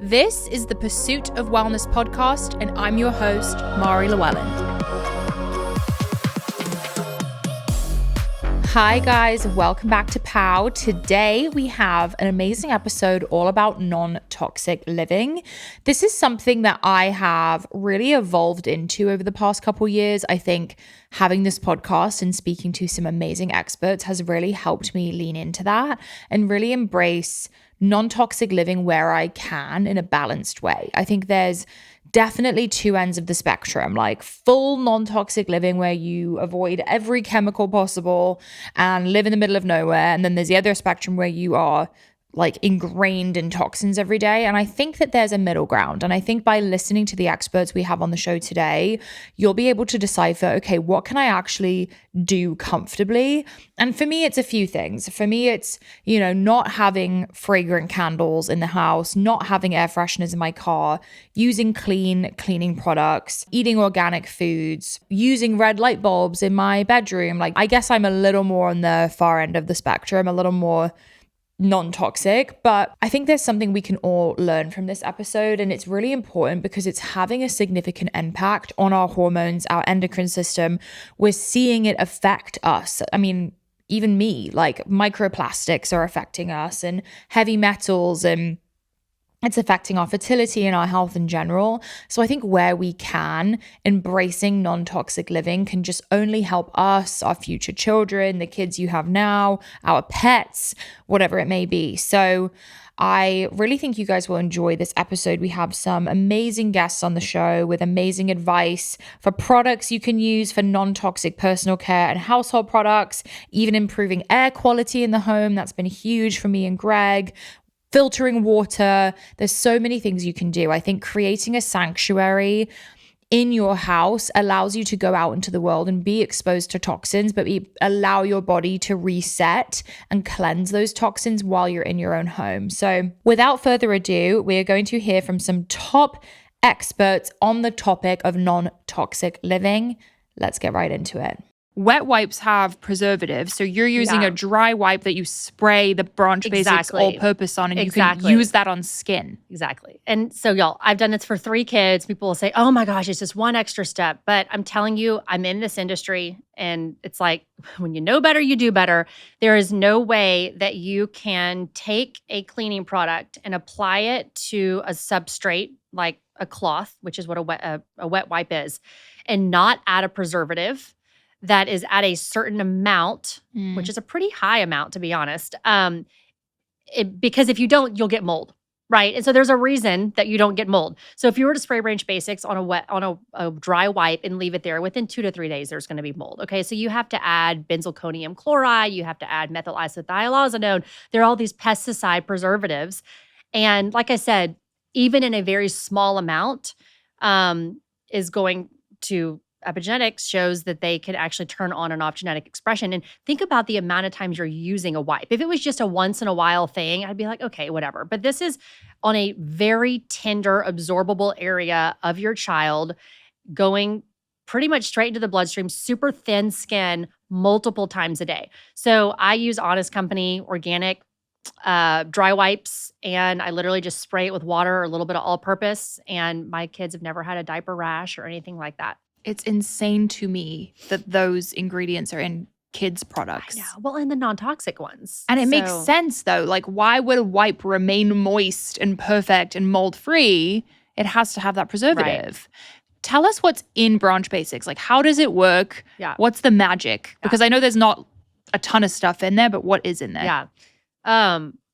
This is the Pursuit of Wellness podcast, and I'm your host, Mari Llewellyn. Hi guys, welcome back to POW. Today we have an amazing episode all about non-toxic living. This is something that I have really evolved into over the past couple years. I think having this podcast and speaking to some amazing experts has really helped me lean into that and really embrace non-toxic living where I can in a balanced way. I think there's definitely two ends of the spectrum, like full non-toxic living where you avoid every chemical possible and live in the middle of nowhere. And then there's the other spectrum where you are like ingrained in toxins every day. And I think that there's a middle ground. And I think by listening to the experts we have on the show today, you'll be able to decipher, okay, what can I actually do comfortably? And for me, it's a few things. For me, it's, not having fragrant candles in the house, not having air fresheners in my car, using cleaning products, eating organic foods, using red light bulbs in my bedroom. Like, I guess I'm a little more on the far end of the spectrum, a little more non-toxic, but I think there's something we can all learn from this episode, and it's really important because it's having a significant impact on our hormones, our endocrine system. We're seeing it affect us. I mean, even me, like microplastics are affecting us and heavy metals, and it's affecting our fertility and our health in general. So I think where we can, embracing non-toxic living can just only help us, our future children, the kids you have now, our pets, whatever it may be. So I really think you guys will enjoy this episode. We have some amazing guests on the show with amazing advice for products you can use for non-toxic personal care and household products, even improving air quality in the home. That's been huge for me and Greg. Filtering water. There's so many things you can do. I think creating a sanctuary in your house allows you to go out into the world and be exposed to toxins, but allow your body to reset and cleanse those toxins while you're in your own home. So without further ado, we are going to hear from some top experts on the topic of non-toxic living. Let's get right into it. Wet wipes have preservatives. So you're using a dry wipe that you spray the branch basics all-purpose on, and you can use that on skin. Exactly. And so y'all, I've done this for 3 kids. People will say, oh my gosh, it's just one extra step. But I'm telling you, I'm in this industry, and it's like, when you know better, you do better. There is no way that you can take a cleaning product and apply it to a substrate like a cloth, which is what a wet wipe is, and not add a preservative that is at a certain amount, which is a pretty high amount, to be honest. Because if you don't, you'll get mold, right? And so there's a reason that you don't get mold. So if you were to spray branch basics on a dry wipe and leave it there, within 2 to 3 days, there's going to be mold. Okay, so you have to add benzalkonium chloride, you have to add methyl isothiazolone. There are all these pesticide preservatives, and like I said, even in a very small amount, is going to. Epigenetics shows that they can actually turn on and off genetic expression. And think about the amount of times you're using a wipe. If it was just a once in a while thing, I'd be like, okay, whatever. But this is on a very tender, absorbable area of your child, going pretty much straight into the bloodstream, super thin skin, multiple times a day. So I use Honest Company organic dry wipes, and I literally just spray it with water or a little bit of all-purpose. And my kids have never had a diaper rash or anything like that. It's insane to me that those ingredients are in kids' products. I know. Well, and the non-toxic ones. And it makes sense, though. Like, why would a wipe remain moist and perfect and mold-free? It has to have that preservative. Right. Tell us what's in branch basics. Like, how does it work? Yeah. What's the magic? Because I know there's not a ton of stuff in there, but what is in there? Yeah.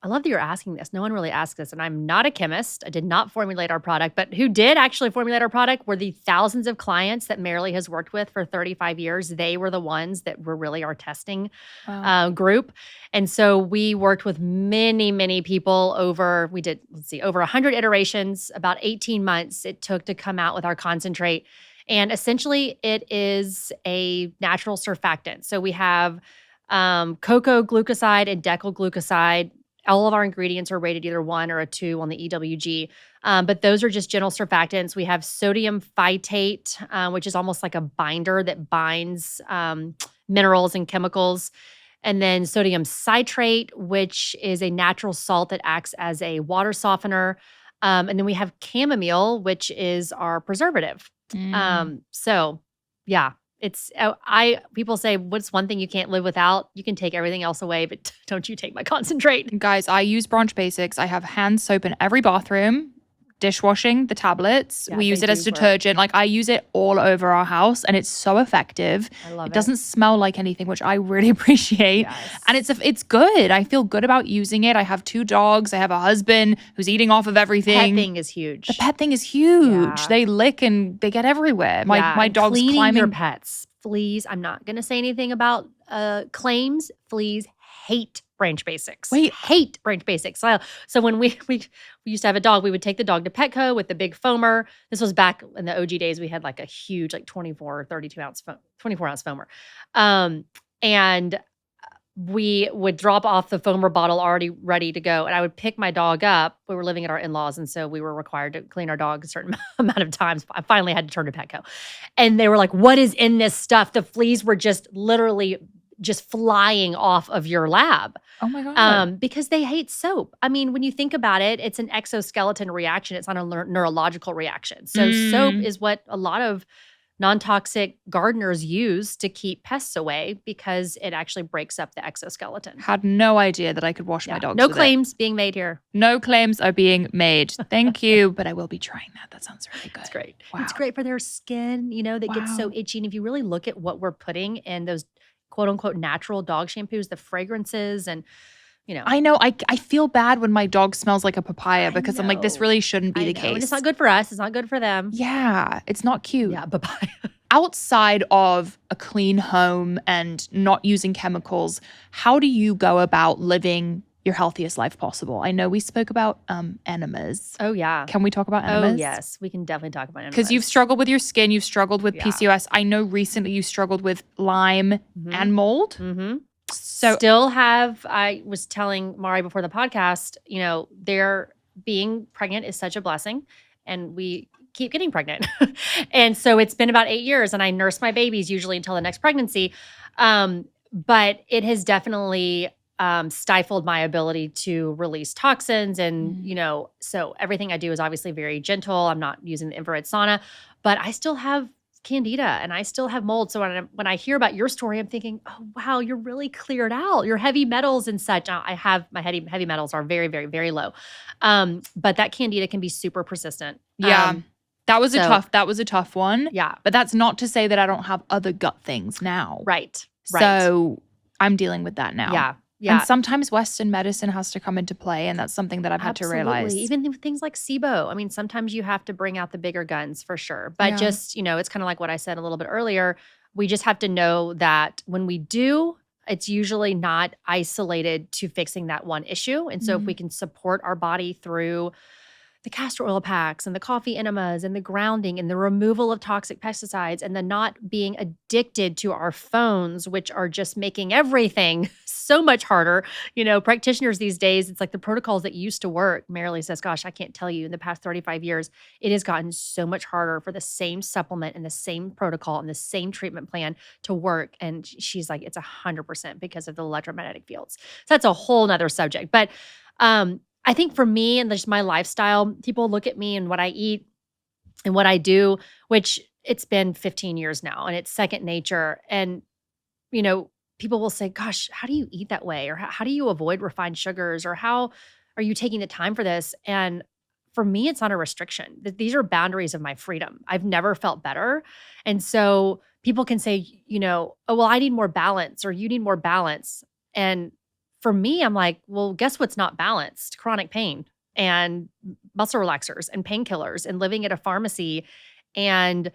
I love that you're asking this. No one really asks this, and I'm not a chemist. I did not formulate our product, but who did actually formulate our product were the thousands of clients that Marilee has worked with for 35 years. They were the ones that were really our testing group. And so we worked with many, many people over 100 iterations, about 18 months it took to come out with our concentrate. And essentially it is a natural surfactant. So we have cocoa glucoside and decyl glucoside. All of our ingredients are rated either 1 or a 2 on the EWG, but those are just gentle surfactants. We have sodium phytate, which is almost like a binder that binds minerals and chemicals. And then sodium citrate, which is a natural salt that acts as a water softener. And then we have chamomile, which is our preservative. So yeah, it's, people say, what's one thing you can't live without? You can take everything else away, but don't you take my concentrate. Guys, I use Branch Basics. I have hand soap in every bathroom, dishwashing the tablets. Yeah, we use they it as do work. detergent. Like I use it all over our house and it's so effective. I love it. It doesn't smell like anything, which I really appreciate. Yes. And it's good. I feel good about using it. I have 2 dogs. I have a husband who's eating off of everything. Pet thing is huge. The pet thing is huge. Yeah. They lick and they get everywhere. My and dog's cleaning climbing. your pets. Fleas. I'm not going to say anything about claims. Fleas hate Branch Basics. Wait. Hate Branch Basics. So when we used to have a dog, we would take the dog to Petco with the big foamer. This was back in the OG days. We had like a huge, like 24 ounce foamer. And we would drop off the foamer bottle already ready to go. And I would pick my dog up. We were living at our in-laws. And so we were required to clean our dog a certain amount of times. I finally had to turn to Petco. And they were like, what is in this stuff? The fleas were just literally just flying off of your lab. Oh my God. Because they hate soap. I mean, when you think about it, it's an exoskeleton reaction. It's not a neurological reaction. So soap is what a lot of non-toxic gardeners use to keep pests away because it actually breaks up the exoskeleton. Had no idea that I could wash my dogs No with claims being made here. No claims are being made. Thank you. But I will be trying that. That sounds really good. It's great. Wow. It's great for their skin, that gets so itchy. And if you really look at what we're putting in those quote unquote natural dog shampoos, the fragrances and, I know. I feel bad when my dog smells like a papaya because I'm like, this really shouldn't be the case. And it's not good for us. It's not good for them. Yeah. It's not cute. Yeah, papaya. Outside of a clean home and not using chemicals, how do you go about living your healthiest life possible? I know we spoke about enemas. Oh, yeah. Can we talk about enemas? Oh, yes. We can definitely talk about enemas. Because you've struggled with your skin. You've struggled with PCOS. I know recently you struggled with Lyme and mold. Mm-hmm. So I was telling Mari before the podcast, being pregnant is such a blessing and we keep getting pregnant. And so it's been about 8 years and I nurse my babies usually until the next pregnancy. But it has definitely stifled my ability to release toxins. And, so everything I do is obviously very gentle. I'm not using the infrared sauna, but I still have candida and I still have mold. So when I hear about your story, I'm thinking, oh, wow, you're really cleared out. Your heavy metals and such. I have my heavy metals are very, very, very low. But that candida can be super persistent. Yeah. That was a tough one. Yeah. But that's not to say that I don't have other gut things now. Right. So I'm dealing with that now. Yeah. Yeah. And sometimes Western medicine has to come into play. And that's something that I've had to realize. Even with things like SIBO. I mean, sometimes you have to bring out the bigger guns for sure. But just, it's kind of like what I said a little bit earlier. We just have to know that when we do, it's usually not isolated to fixing that one issue. And so if we can support our body through the castor oil packs and the coffee enemas and the grounding and the removal of toxic pesticides and the not being addicted to our phones, which are just making everything so much harder. Practitioners these days, it's like the protocols that used to work. Marilee says, gosh, I can't tell you in the past 35 years, it has gotten so much harder for the same supplement and the same protocol and the same treatment plan to work. And she's like, it's 100% because of the electromagnetic fields. So that's a whole nother subject. But, I think for me and just my lifestyle, people look at me and what I eat and what I do, which it's been 15 years now and it's second nature. And, people will say, gosh, how do you eat that way? Or how do you avoid refined sugars? Or how are you taking the time for this? And for me, it's not a restriction. These are boundaries of my freedom. I've never felt better. And so people can say, oh, well, I need more balance or you need more balance. And for me, I'm like, well, guess what's not balanced? Chronic pain and muscle relaxers and painkillers and living at a pharmacy and,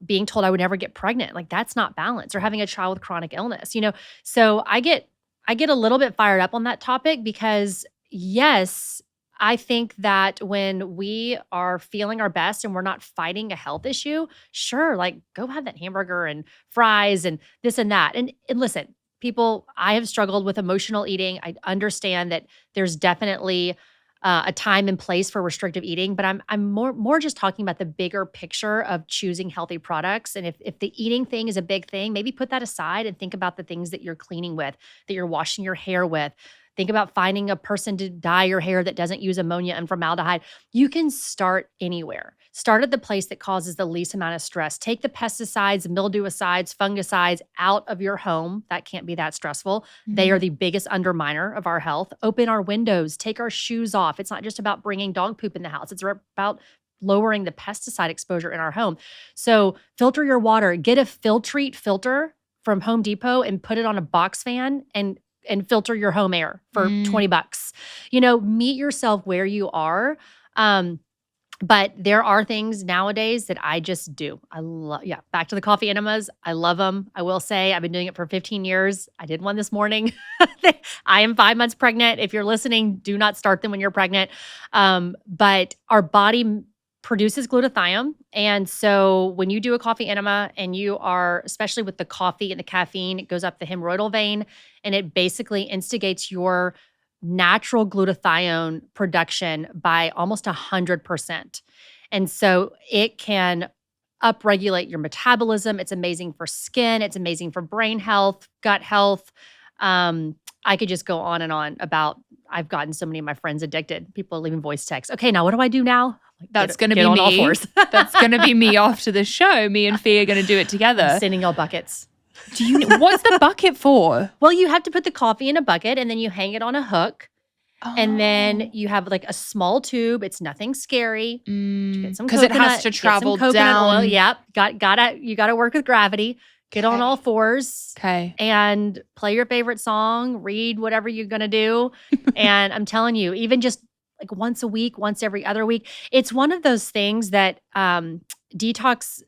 being told I would never get pregnant. Like that's not balanced, or having a child with chronic illness, So I get a little bit fired up on that topic because yes, I think that when we are feeling our best and we're not fighting a health issue, sure, like go have that hamburger and fries and this and that. And listen, people, I have struggled with emotional eating. I understand that there's definitely a time and place for restrictive eating, but I'm more just talking about the bigger picture of choosing healthy products. And if the eating thing is a big thing, maybe put that aside and think about the things that you're cleaning with, that you're washing your hair with, Think about finding a person to dye your hair that doesn't use ammonia and formaldehyde. You can start anywhere. Start at the place that causes the least amount of stress. Take the pesticides, mildewacides, fungicides out of your home. That can't be that stressful. They are the biggest underminer of our health. Open our windows. Take our shoes off. It's not just about bringing dog poop in the house. It's about lowering the pesticide exposure in our home. So filter your water. Get a Filtrete filter from Home Depot and put it on a box fan and filter your home air for $20. Meet yourself where you are. But there are things nowadays that I just do. I love, back to the coffee enemas. I love them. I will say I've been doing it for 15 years. I did one this morning. I am 5 months pregnant. If you're listening, do not start them when you're pregnant. But our body produces glutathione. And so when you do a coffee enema and you are, especially with the coffee and the caffeine, it goes up the hemorrhoidal vein and it basically instigates your natural glutathione production by almost 100%. And so it can upregulate your metabolism. It's amazing for skin. It's amazing for brain health, gut health. I could just go on and on about, I've gotten so many of my friends addicted. People are leaving voice texts. Okay, now what do I do now? That's going to be me. All fours. That's going to be me after the show. Me and Fee are going to do it together. I'm sending y'all buckets. What's the bucket for? Well, you have to put the coffee in a bucket and then you hang it on a hook. Oh. And then you have like a small tube. It's nothing scary. Because it has to travel down. Oil. Yep. You gotta work with gravity. Get on all fours. Okay. And play your favorite song. Read whatever you're gonna do. And I'm telling you, even just like once a week, once every other week, it's one of those things that detox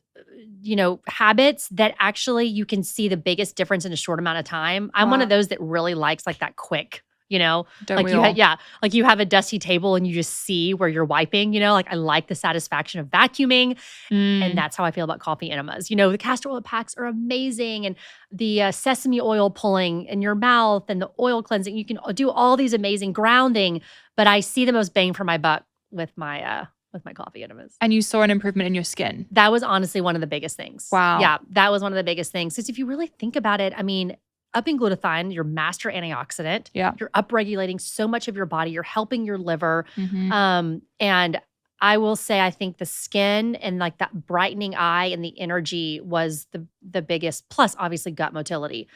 habits that actually you can see the biggest difference in a short amount of time. I'm one of those that really likes like that quick, Don't we all? Like you have a dusty table and you just see where you're wiping, like I like the satisfaction of vacuuming. And that's how I feel about coffee enemas. The castor oil packs are amazing and the sesame oil pulling in your mouth and the oil cleansing. You can do all these amazing grounding, but I see the most bang for my buck with my coffee enemas. And you saw an improvement in your skin. That was honestly one of the biggest things. Wow. Yeah, that was one of the biggest things. Because if you really think about it, I mean, upping glutathione, your master antioxidant. Yeah. You're upregulating so much of your body. You're helping your liver. And I will say, I think the skin and like that brightening eye and the energy was the biggest, plus obviously gut motility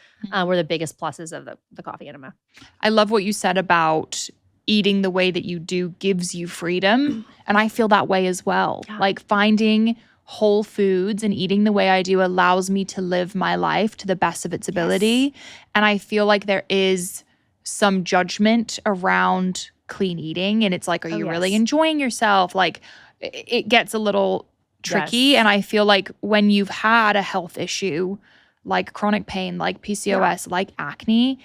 were the biggest pluses of the coffee enema. I love what you said about eating the way that you do gives you freedom. And I feel that way as well. Yeah. Like finding whole foods and eating the way I do allows me to live my life to the best of its ability. Yes. And I feel like there is some judgment around clean eating. And it's like, are you really enjoying yourself? Like it gets a little tricky. Yes. And I feel like when you've had a health issue, like chronic pain, like PCOS, like acne,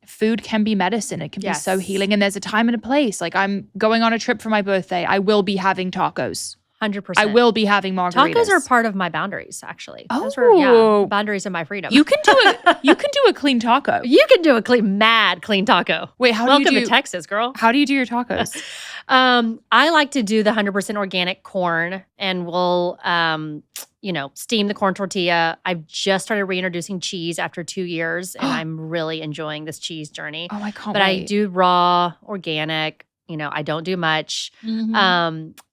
food can be medicine. It can be so healing. And there's a time and a place. Like I'm going on a trip for my birthday. I will be having tacos. 100%. I will be having margaritas. Tacos are part of my boundaries, actually. Those are, boundaries of my freedom. You can do a clean taco. You can do a clean taco. Wait, Welcome to Texas, girl. How do you do your tacos? I like to do the 100% organic corn, and we'll steam the corn tortilla. I've just started reintroducing cheese after 2 years, and I'm really enjoying this cheese journey. Oh, I can't But wait. I do raw, organic. I don't do much.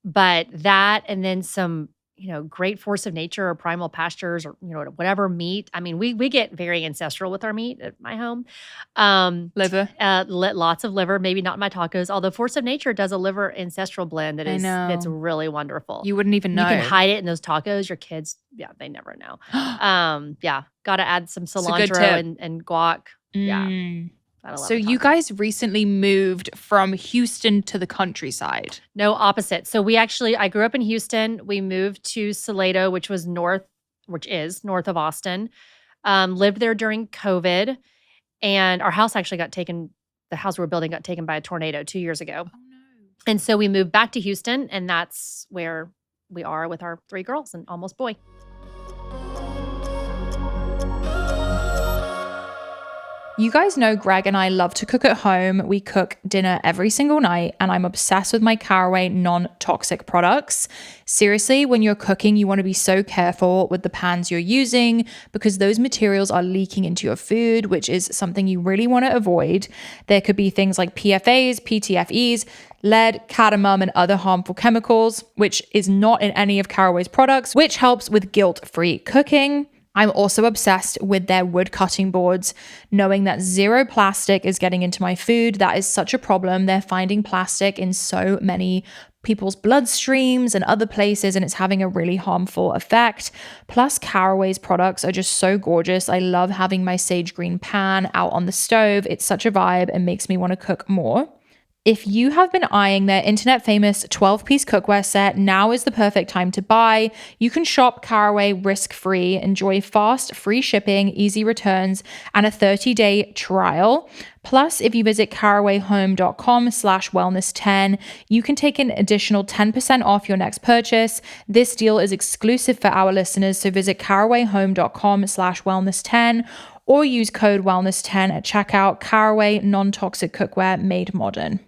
But that and then some, great force of nature or primal pastures or, whatever meat. I mean, we get very ancestral with our meat at my home. Liver. Lots of liver, maybe not in my tacos, although Force of Nature does a liver ancestral blend that's really wonderful. You wouldn't even know. You can hide it in those tacos. Your kids, they never know. Got to add some cilantro and guac. Yeah. So you guys recently moved from Houston to the countryside. No, opposite. So I grew up in Houston. We moved to Salado, which is north of Austin. Lived there during COVID. And our house actually the house we were building got taken by a tornado 2 years ago. Oh, no. And so we moved back to Houston, and that's where we are with our 3 girls and almost boy. You guys know Greg and I love to cook at home. We cook dinner every single night, and I'm obsessed with my Caraway non-toxic products. Seriously, when you're cooking, you want to be so careful with the pans you're using because those materials are leaking into your food, which is something you really want to avoid. There could be things like PFAs, PTFEs, lead, cadmium, and other harmful chemicals, which is not in any of Caraway's products, which helps with guilt-free cooking. I'm also obsessed with their wood cutting boards, knowing that zero plastic is getting into my food. That is such a problem. They're finding plastic in so many people's bloodstreams and other places, and it's having a really harmful effect. Plus, Caraway's products are just so gorgeous. I love having my sage green pan out on the stove. It's such a vibe and makes me want to cook more. If you have been eyeing their internet famous 12-piece cookware set, now is the perfect time to buy. You can shop Caraway risk-free, enjoy fast, free shipping, easy returns, and a 30-day trial. Plus, if you visit carawayhome.com/wellness10, you can take an additional 10% off your next purchase. This deal is exclusive for our listeners, so visit carawayhome.com/wellness10 or use code wellness10 at checkout. Caraway non-toxic cookware made modern.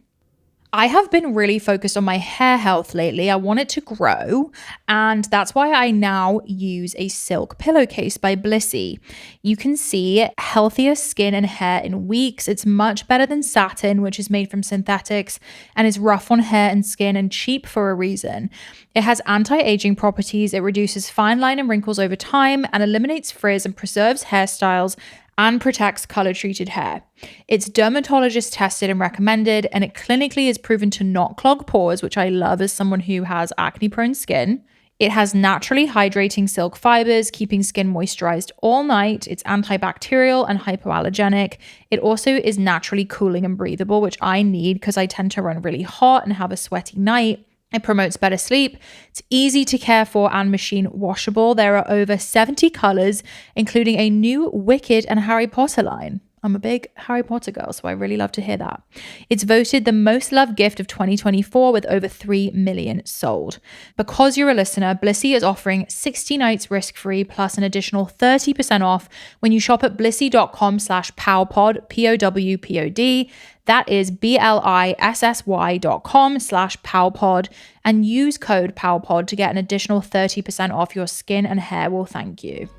I have been really focused on my hair health lately. I want it to grow, and that's why I now use a silk pillowcase by Blissy. You can see healthier skin and hair in weeks. It's much better than satin, which is made from synthetics and is rough on hair and skin and cheap for a reason. It has anti-aging properties. It reduces fine line and wrinkles over time and eliminates frizz and preserves hairstyles and protects color-treated hair. It's dermatologist tested and recommended, and it clinically is proven to not clog pores, which I love as someone who has acne-prone skin. It has naturally hydrating silk fibers, keeping skin moisturized all night. It's antibacterial and hypoallergenic. It also is naturally cooling and breathable, which I need because I tend to run really hot and have a sweaty night. It promotes better sleep. It's easy to care for and machine washable. There are over 70 colors, including a new Wicked and Harry Potter line. I'm a big Harry Potter girl, so I really love to hear that. It's voted the most loved gift of 2024 with over 3 million sold. Because you're a listener, Blissy is offering 60 nights risk-free plus an additional 30% off when you shop at blissy.com/powpod, POWPOD. That is BLISSY.com/powpod and use code powpod to get an additional 30% off. Your skin and hair will thank you.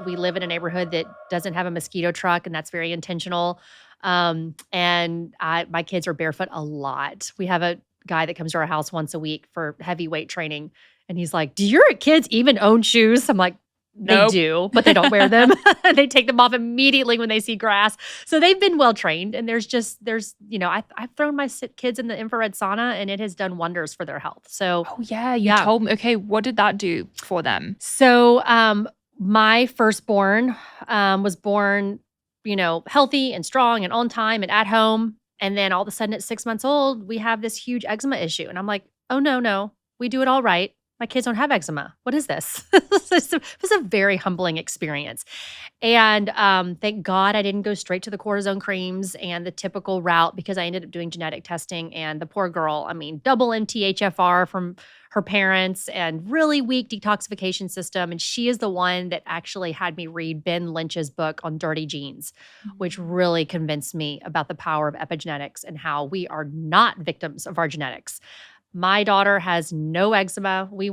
We live in a neighborhood that doesn't have a mosquito truck, and that's very intentional. My kids are barefoot a lot. We have a guy that comes to our house once a week for heavyweight training, and he's like, "Do your kids even own shoes?" I'm like, Nope. They do, but they don't wear them. They take them off immediately when they see grass. So they've been well trained. And I've thrown my kids in the infrared sauna, and it has done wonders for their health. So, Oh yeah, you told me. Okay, what did that do for them? So, my firstborn was born, healthy and strong and on time and at home. And then all of a sudden at 6 months old, we have this huge eczema issue. And I'm like, oh, no, we do it all right. My kids don't have eczema. What is this? It was a very humbling experience. And thank God I didn't go straight to the cortisone creams and the typical route, because I ended up doing genetic testing. And the poor girl, double MTHFR from her parents and really weak detoxification system. And she is the one that actually had me read Ben Lynch's book on dirty genes, which really convinced me about the power of epigenetics and how we are not victims of our genetics. My daughter has no eczema. We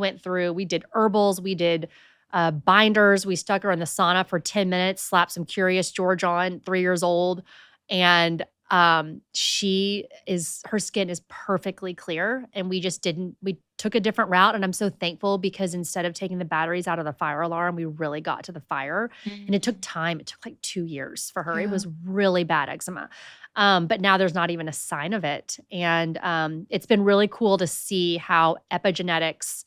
did herbals, we did binders. We stuck her in the sauna for 10 minutes, slapped some Curious George on, 3 years old. And her skin is perfectly clear. And we took a different route. And I'm so thankful, because instead of taking the batteries out of the fire alarm, we really got to the fire. And it took time. It took like 2 years for her. Yeah. It was really bad eczema. But now there's not even a sign of it. And it's been really cool to see how epigenetics,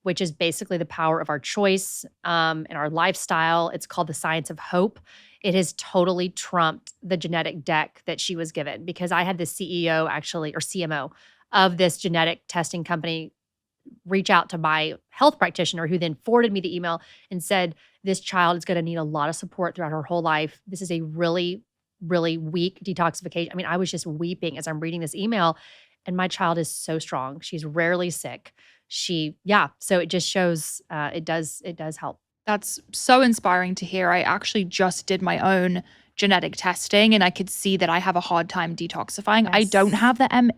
which is basically the power of our choice and our lifestyle, it's called the science of hope. It has totally trumped the genetic deck that she was given, because I had the CEO or CMO of this genetic testing company reach out to my health practitioner, who then forwarded me the email and said, this child is going to need a lot of support throughout her whole life. This is a really, really weak detoxification. I was just weeping as I'm reading this email, and my child is so strong. She's rarely sick. So it just shows it does help. That's so inspiring to hear. I actually just did my own genetic testing and I could see that I have a hard time detoxifying. I don't have the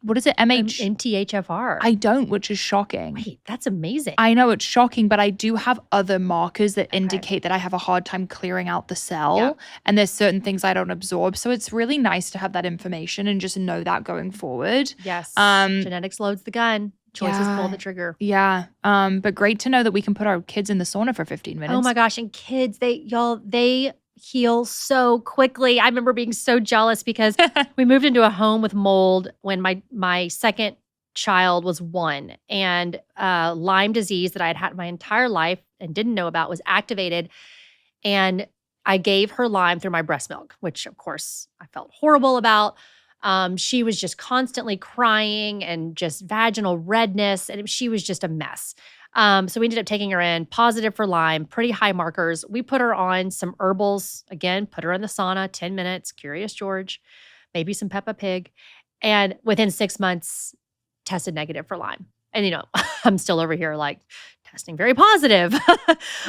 what is it? MTHFR. I don't, which is shocking. Wait, that's amazing. I know it's shocking, but I do have other markers that indicate that I have a hard time clearing out the cell. And there's certain things I don't absorb. So it's really nice to have that information and just know that going forward. Yes. Genetics loads the gun. Choices pull the trigger. Yeah. But great to know that we can put our kids in the sauna for 15 minutes. Oh my gosh. And kids, they heal so quickly. I remember being so jealous because we moved into a home with mold when my second child was 1, and Lyme disease that I had had my entire life and didn't know about was activated. And I gave her Lyme through my breast milk, which of course I felt horrible about. She was just constantly crying and just vaginal redness, and she was just a mess. So we ended up taking her in, positive for Lyme, pretty high markers. We put her on some herbals, again, put her in the sauna, 10 minutes, Curious George, maybe some Peppa Pig. And within 6 months, tested negative for Lyme. And, I'm still over here like testing very positive.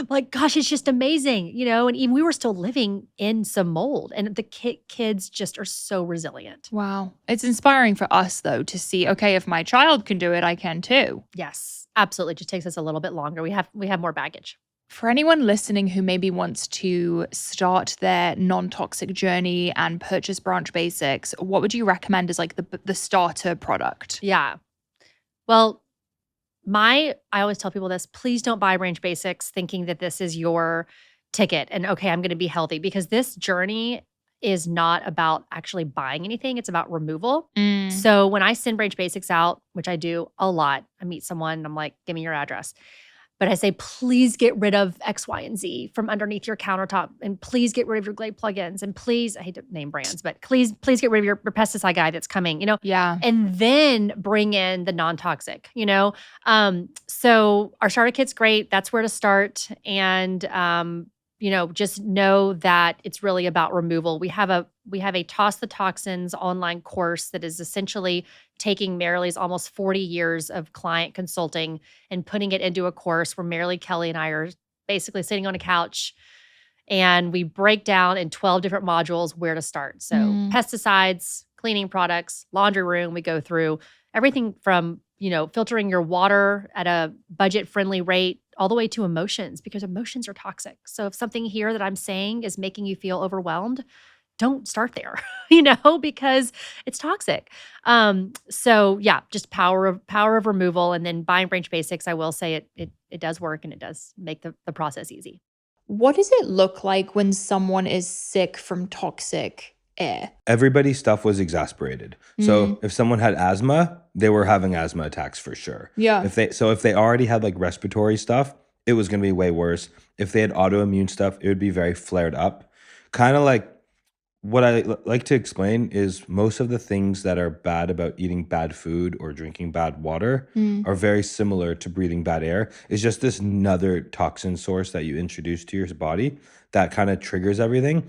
Like, gosh, it's just amazing, and even we were still living in some mold, and the kids just are so resilient. Wow. It's inspiring for us though, to see, okay, if my child can do it, I can too. Yes, absolutely. It just takes us a little bit longer. We have more baggage. For anyone listening who maybe wants to start their non-toxic journey and purchase Branch Basics, what would you recommend as like the starter product? Yeah. Well, I always tell people this, please don't buy Branch Basics thinking that this is your ticket and okay, I'm going to be healthy, because this journey is not about actually buying anything. It's about removal. So when I send Branch Basics out, which I do a lot, I meet someone and I'm like, give me your address. But I say, please get rid of X, Y, and Z from underneath your countertop. And please get rid of your Glade plugins. And please, I hate to name brands, but please get rid of your pesticide guy that's coming, Yeah. And then bring in the non-toxic, So our starter kit's great. That's where to start. And, just know that it's really about removal. We have a Toss the Toxins online course that is essentially taking Marilee's almost 40 years of client consulting and putting it into a course where Marilee, Kelly, and I are basically sitting on a couch and we break down in 12 different modules where to start. So pesticides, cleaning products, laundry room, we go through everything from, filtering your water at a budget-friendly rate all the way to emotions, because emotions are toxic. So if something here that I'm saying is making you feel overwhelmed, don't start there, because it's toxic. So yeah, just power of removal, and then buying Branch Basics. I will say it does work, and it does make the process easy. What does it look like when someone is sick from toxic air? Everybody's stuff was exasperated. So if someone had asthma, they were having asthma attacks for sure. Yeah. If they already had like respiratory stuff, it was going to be way worse. If they had autoimmune stuff, it would be very flared up. Kind of like what I like to explain is most of the things that are bad about eating bad food or drinking bad water are very similar to breathing bad air. It's just this another toxin source that you introduce to your body that kind of triggers everything.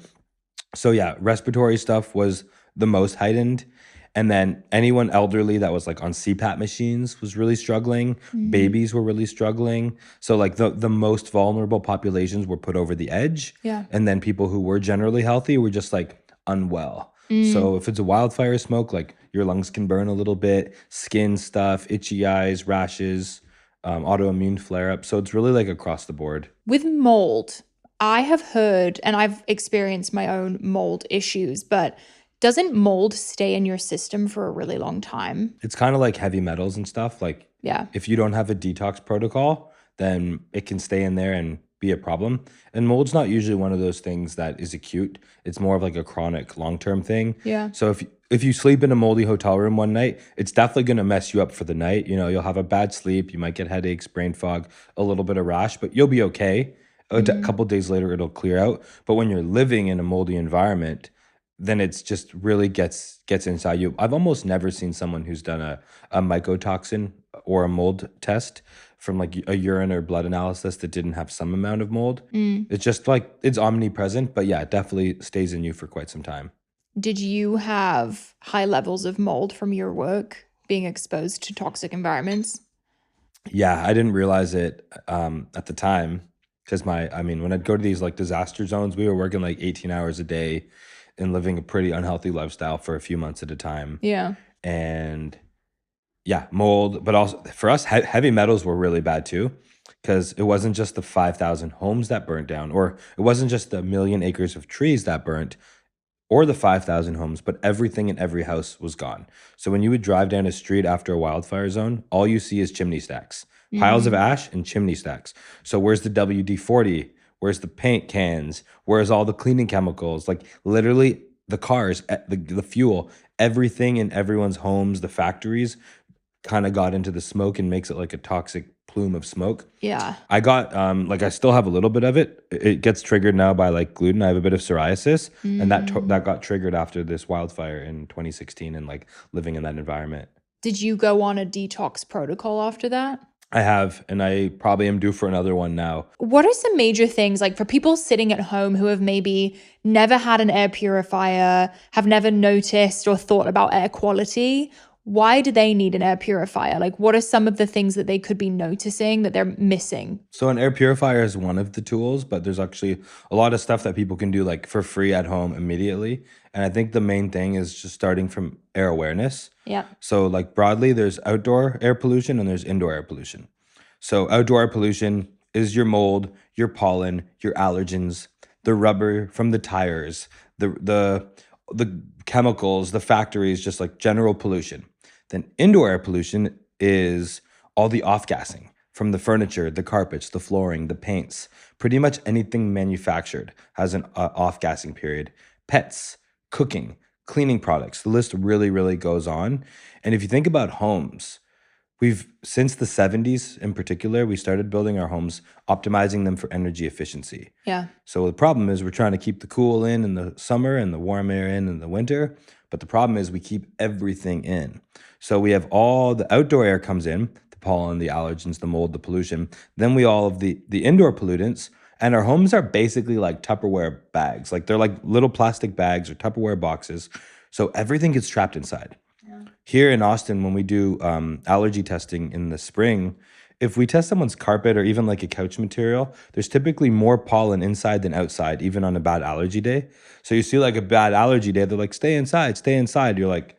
So yeah, respiratory stuff was the most heightened. And then anyone elderly that was like on CPAP machines was really struggling. Babies were really struggling. So like the most vulnerable populations were put over the edge. Yeah. And then people who were generally healthy were just like unwell. So if it's a wildfire smoke, like your lungs can burn a little bit, skin stuff, itchy eyes, rashes, autoimmune flare-up. So it's really like across the board. With mold, I have heard, and I've experienced my own mold issues, but doesn't mold stay in your system for a really long time? It's kind of like heavy metals and stuff. Like if you don't have a detox protocol, then it can stay in there and be a problem. And mold's not usually one of those things that is acute. It's more of like a chronic long-term thing. Yeah. So if you sleep in a moldy hotel room one night, it's definitely going to mess you up for the night. You'll have a bad sleep. You might get headaches, brain fog, a little bit of rash, but you'll be okay. A couple days later, it'll clear out. But when you're living in a moldy environment, then it's just really gets inside you. I've almost never seen someone who's done a mycotoxin or a mold test from like a urine or blood analysis that didn't have some amount of mold. It's just like, it's omnipresent, but yeah, it definitely stays in you for quite some time. Did you have high levels of mold from your work being exposed to toxic environments? Yeah, I didn't realize it at the time. Because when I'd go to these like disaster zones, we were working like 18 hours a day and living a pretty unhealthy lifestyle for a few months at a time. Yeah. And yeah, mold, but also for us, heavy metals were really bad too, because it wasn't just the 5,000 homes that burnt down, or it wasn't just the million acres of trees that burnt, or the 5,000 homes, but everything in every house was gone. So when you would drive down a street after a wildfire zone, all you see is chimney stacks, piles of ash and chimney stacks. So where's the WD-40? Where's the paint cans? Where's all the cleaning chemicals? Like literally the cars, the fuel, everything in everyone's homes, the factories kind of got into the smoke and makes it like a toxic plume of smoke. Yeah. I got I still have a little bit of it. It gets triggered now by like gluten. I have a bit of psoriasis, and that got triggered after this wildfire in 2016 and like living in that environment. Did you go on a detox protocol after that? I have, and I probably am due for another one now. What are some major things, like for people sitting at home who have maybe never had an air purifier, have never noticed or thought about air quality? Why do they need an air purifier? Like, what are some of the things that they could be noticing that they're missing? So an air purifier is one of the tools, but there's actually a lot of stuff that people can do like for free at home immediately. And I think the main thing is just starting from air awareness. Yeah. So like broadly, there's outdoor air pollution and there's indoor air pollution. So outdoor air pollution is your mold, your pollen, your allergens, the rubber from the tires, the chemicals, the factories, just like general pollution. Then indoor air pollution is all the off-gassing from the furniture, the carpets, the flooring, the paints. Pretty much anything manufactured has an off-gassing period. Pets, cooking, cleaning products. The list really, really goes on. And if you think about homes, since the 70s in particular, we started building our homes, optimizing them for energy efficiency. Yeah. So the problem is we're trying to keep the cool in the summer and the warm air in the winter. But the problem is we keep everything in. So we have all the outdoor air comes in, the pollen, the allergens, the mold, the pollution. Then we all have the indoor pollutants. And our homes are basically like Tupperware bags. Like they're like little plastic bags or Tupperware boxes. So everything gets trapped inside. Yeah. Here in Austin, when we do allergy testing in the spring, if we test someone's carpet or even like a couch material, there's typically more pollen inside than outside, even on a bad allergy day. So you see like a bad allergy day, they're like, stay inside, stay inside. You're like,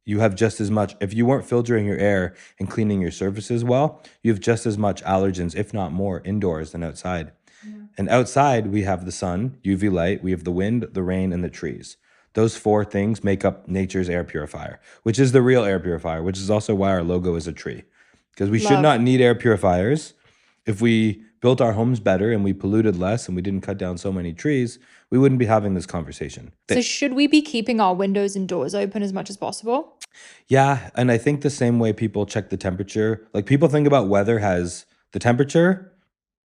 you have just as much, if you weren't filtering your air and cleaning your surfaces well, you have just as much allergens, if not more, indoors than outside. Yeah. And outside, we have the sun, UV light, we have the wind, the rain, and the trees. Those four things make up nature's air purifier, which is the real air purifier, which is also why our logo is a tree. Because we should not need air purifiers. If we built our homes better and we polluted less and we didn't cut down so many trees, we wouldn't be having this conversation. So should we be keeping our windows and doors open as much as possible? Yeah, and I think the same way people check the temperature, like people think about weather has the temperature,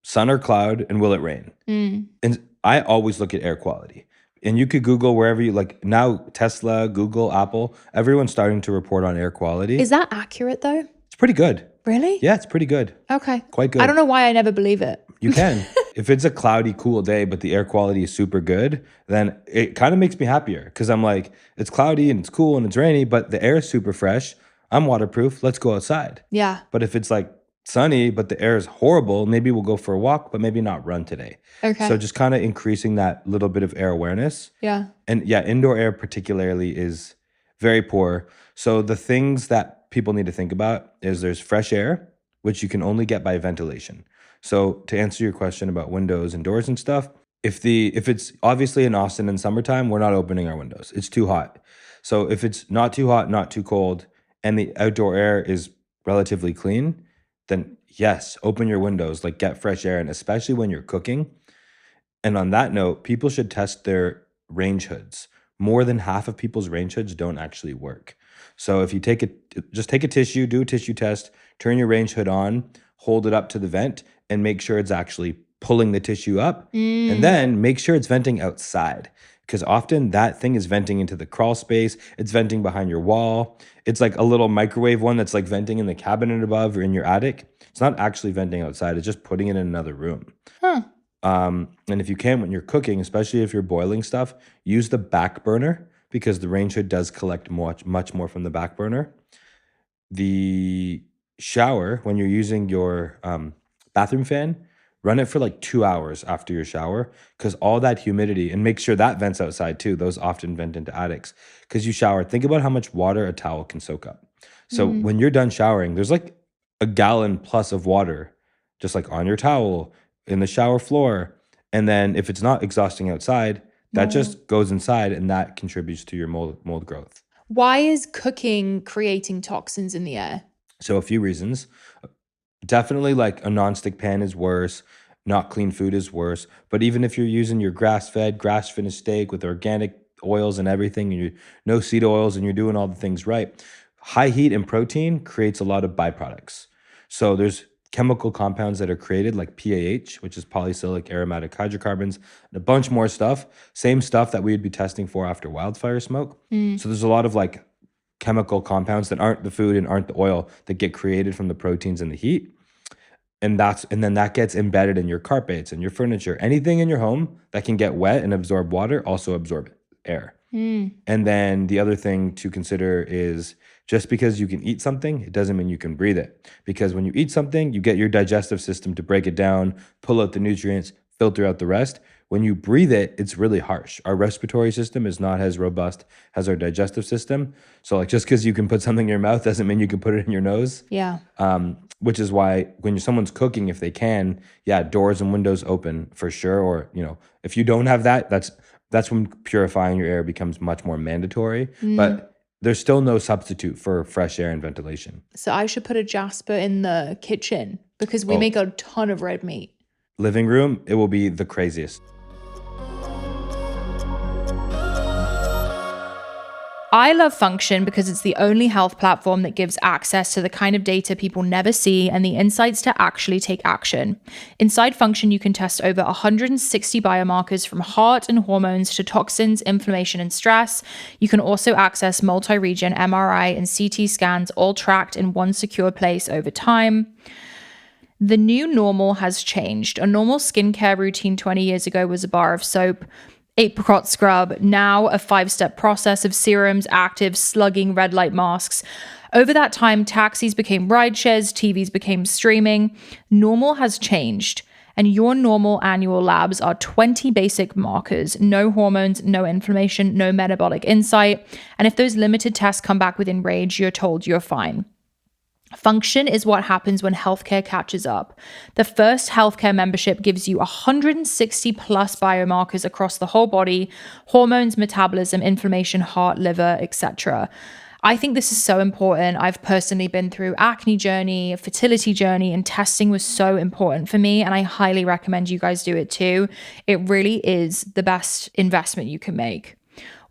sun or cloud, and will it rain? And I always look at air quality. And you could Google wherever you like now, Tesla, Google, Apple, everyone's starting to report on air quality. Is that accurate though? It's pretty good. Really? Yeah, it's pretty good. Okay. Quite good. I don't know why I never believe it. You can. If it's a cloudy, cool day, but the air quality is super good, then it kind of makes me happier because I'm like, it's cloudy and it's cool and it's rainy, but the air is super fresh. I'm waterproof. Let's go outside. Yeah. But if it's like sunny, but the air is horrible, maybe we'll go for a walk, but maybe not run today. Okay. So just kind of increasing that little bit of air awareness. Yeah. And yeah, indoor air particularly is very poor. So the things that people need to think about is there's fresh air, which you can only get by ventilation. So to answer your question about windows and doors and stuff, if it's obviously in Austin in summertime, we're not opening our windows. It's too hot. So if it's not too hot, not too cold, and the outdoor air is relatively clean, then yes, open your windows, like get fresh air, and especially when you're cooking. And on that note, people should test their range hoods. More than half of people's range hoods don't actually work. So if you just take a tissue, do a tissue test, turn your range hood on, hold it up to the vent, and make sure it's actually pulling the tissue up. And then make sure it's venting outside. Because often that thing is venting into the crawl space. It's venting behind your wall. It's like a little microwave one that's like venting in the cabinet above or in your attic. It's not actually venting outside. It's just putting it in another room. Huh. And if you can, when you're cooking, especially if you're boiling stuff, use the back burner because the range hood does collect much more from the back burner. The shower, when you're using your bathroom fan, run it for like 2 hours after your shower, because all that humidity, and make sure that vents outside too. Those often vent into attics because you shower. Think about how much water a towel can soak up. So when you're done showering, there's like a gallon plus of water just like on your towel, in the shower floor. And then if it's not exhausting outside, that just goes inside, and that contributes to your mold growth. Why is cooking creating toxins in the air? So a few reasons. Definitely like a nonstick pan is worse. Not clean food is worse. But even if you're using your grass-fed, grass-finished steak with organic oils and everything, and you no seed oils, and you're doing all the things right, high heat and protein creates a lot of byproducts. So there's chemical compounds that are created like PAH, which is polycyclic aromatic hydrocarbons, and a bunch more stuff. Same stuff that we would be testing for after wildfire smoke. So there's a lot of like chemical compounds that aren't the food and aren't the oil that get created from the proteins and the heat. And then that gets embedded in your carpets and your furniture. Anything in your home that can get wet and absorb water also absorb air. And then the other thing to consider is just because you can eat something, it doesn't mean you can breathe it. Because when you eat something, you get your digestive system to break it down, pull out the nutrients, filter out the rest. When you breathe it, it's really harsh. Our respiratory system is not as robust as our digestive system. So like just because you can put something in your mouth doesn't mean you can put it in your nose. Yeah. Which is why when someone's cooking, if they can, doors and windows open for sure. Or, if you don't have that, that's when purifying your air becomes much more mandatory. But there's still no substitute for fresh air and ventilation. So I should put a Jasper in the kitchen because we make a ton of red meat. Living room, it will be the craziest. I love Function because it's the only health platform that gives access to the kind of data people never see and the insights to actually take action. Inside Function, you can test over 160 biomarkers from heart and hormones to toxins, inflammation, and stress. You can also access multi-region MRI and CT scans, all tracked in one secure place over time. The new normal has changed. A normal skincare routine 20 years ago was a bar of soap, apricot scrub, now a 5-step process of serums, actives, slugging, red light masks. Over that time, taxis became rideshares, TVs became streaming. Normal has changed, and your normal annual labs are 20 basic markers, no hormones, no inflammation, no metabolic insight. And if those limited tests come back within range, you're told you're fine. Function is what happens when healthcare catches up. The first healthcare membership gives you 160 plus biomarkers across the whole body, hormones, metabolism, inflammation, heart, liver, etc. I think this is so important. I've personally been through acne journey, a fertility journey, and testing was so important for me. And I highly recommend you guys do it too. It really is the best investment you can make.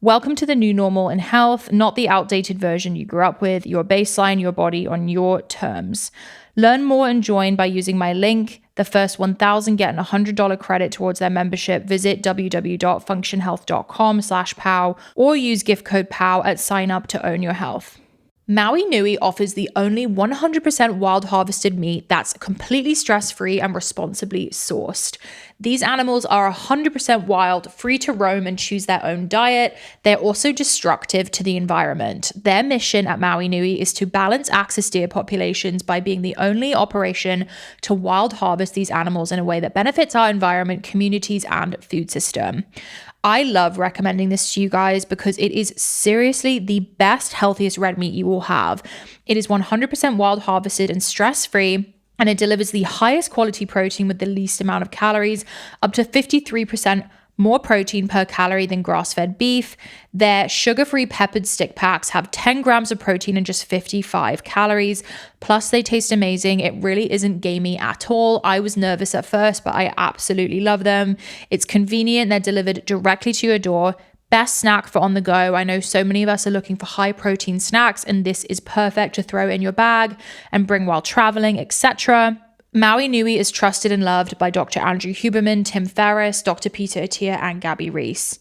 Welcome to the new normal in health, not the outdated version you grew up with, your baseline, your body on your terms. Learn more and join by using my link. The first 1,000 get an $100 credit towards their membership. Visit www.functionhealth.com/POW or use gift code POW at sign up to own your health. Maui Nui offers the only 100% wild harvested meat that's completely stress-free and responsibly sourced. These animals are 100% wild, free to roam and choose their own diet. They're also destructive to the environment. Their mission at Maui Nui is to balance axis deer populations by being the only operation to wild harvest these animals in a way that benefits our environment, communities, and food system. I love recommending this to you guys because it is seriously the best, healthiest red meat you will have. It is 100% wild harvested and stress-free, and it delivers the highest quality protein with the least amount of calories, up to 53% more protein per calorie than grass-fed beef. Their sugar-free peppered stick packs have 10 grams of protein and just 55 calories. Plus, they taste amazing. It really isn't gamey at all. I was nervous at first, but I absolutely love them. It's convenient. They're delivered directly to your door. Best snack for on the go. I know so many of us are looking for high protein snacks, and this is perfect to throw in your bag and bring while traveling, etc. Maui Nui is trusted and loved by Dr. Andrew Huberman, Tim Ferriss, Dr. Peter Attia, and Gabby Reese.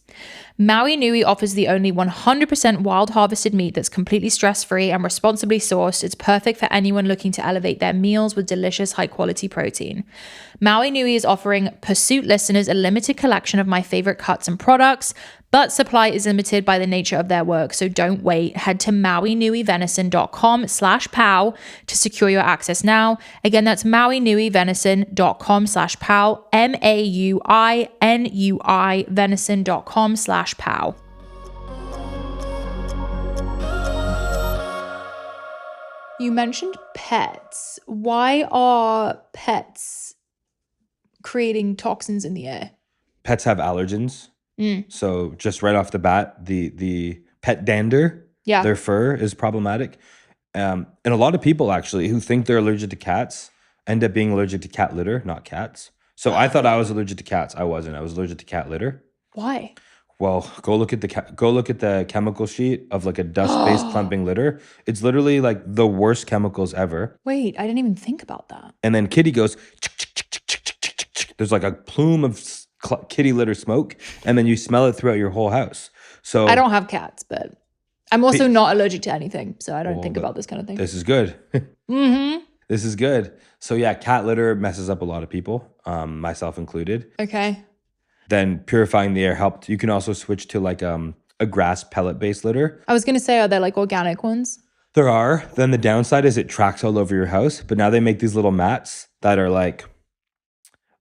Maui Nui offers the only 100% wild harvested meat that's completely stress-free and responsibly sourced. It's perfect for anyone looking to elevate their meals with delicious, high-quality protein. Maui Nui is offering Pursuit listeners a limited collection of my favorite cuts and products. but supply is limited by the nature of their work, so don't wait. Head to mauinuivenison.com/pow to secure your access now. Again, that's mauinuivenison.com/pow, MAUINUI venison.com/pow. You mentioned pets. Why are pets creating toxins in the air? Pets have allergens. So just right off the bat, the pet dander, their fur is problematic. And a lot of people actually who think they're allergic to cats end up being allergic to cat litter, not cats. So I thought I was allergic to cats. I wasn't. I was allergic to cat litter. Why? Well, go look at the chemical sheet of like a dust-based clumping litter. It's literally like the worst chemicals ever. Wait, I didn't even think about that. And then kitty goes, there's like a plume of kitty litter smoke, and then you smell it throughout your whole house. So I don't have cats, but I'm also not allergic to anything, so I don't think about this kind of thing. This is good. This is good. So yeah, cat litter messes up a lot of people, myself included. Okay. Then purifying the air helped. You can also switch to like a grass pellet-based litter. I was going to say, are there like organic ones? There are. Then the downside is it tracks all over your house. But now they make these little mats that are like,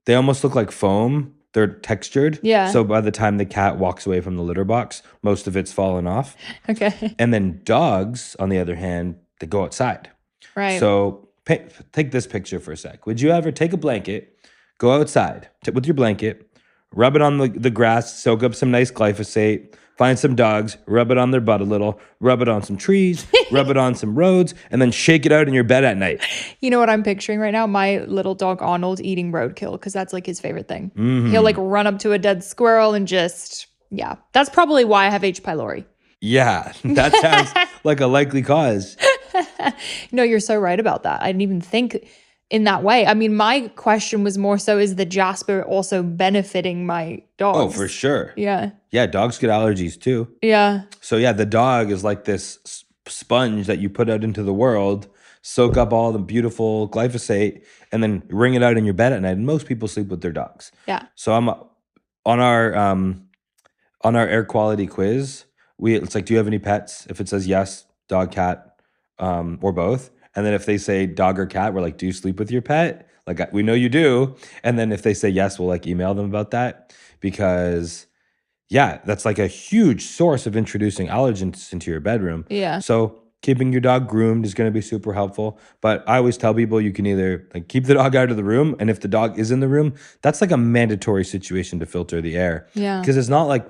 they almost look like foam. They're textured. Yeah. So by the time the cat walks away from the litter box, most of it's fallen off. Okay. And then dogs, on the other hand, they go outside. Right. So take this picture for a sec. Would you ever take a blanket, go outside with your blanket, rub it on the grass, soak up some nice glyphosate, find some dogs, rub it on their butt a little, rub it on some trees, rub it on some roads, and then shake it out in your bed at night? You know what I'm picturing right now? My little dog Arnold eating roadkill, because that's like his favorite thing. Mm-hmm. He'll like run up to a dead squirrel and just, yeah. That's probably why I have H. pylori. Yeah, that sounds like a likely cause. No, you're so right about that. I didn't even think in that way. I mean, my question was more so, is the Jasper also benefiting my dogs? Oh, for sure. Yeah. Yeah, dogs get allergies too. Yeah. So yeah, the dog is like this sponge that you put out into the world, soak up all the beautiful glyphosate, and then wring it out in your bed at night. And most people sleep with their dogs. Yeah. So I'm on our air quality quiz. It's like, do you have any pets? If it says yes, dog, cat, or both. And then if they say dog or cat, we're like, do you sleep with your pet? Like, we know you do. And then if they say yes, we'll like email them about that, because yeah, that's like a huge source of introducing allergens into your bedroom. Yeah. So keeping your dog groomed is going to be super helpful. But I always tell people you can either like keep the dog out of the room, and if the dog is in the room, that's like a mandatory situation to filter the air. Yeah. Because it's not like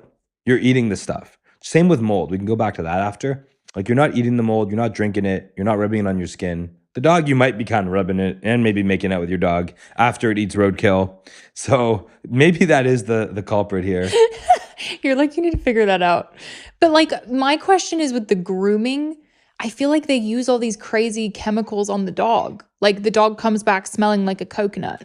you're eating the stuff. Same with mold. We can go back to that after. Like, you're not eating the mold, you're not drinking it, you're not rubbing it on your skin. The dog, you might be kind of rubbing it and maybe making out with your dog after it eats roadkill. So maybe that is the culprit here. You're like, you need to figure that out. But like, my question is with the grooming, I feel like they use all these crazy chemicals on the dog. Like, the dog comes back smelling like a coconut.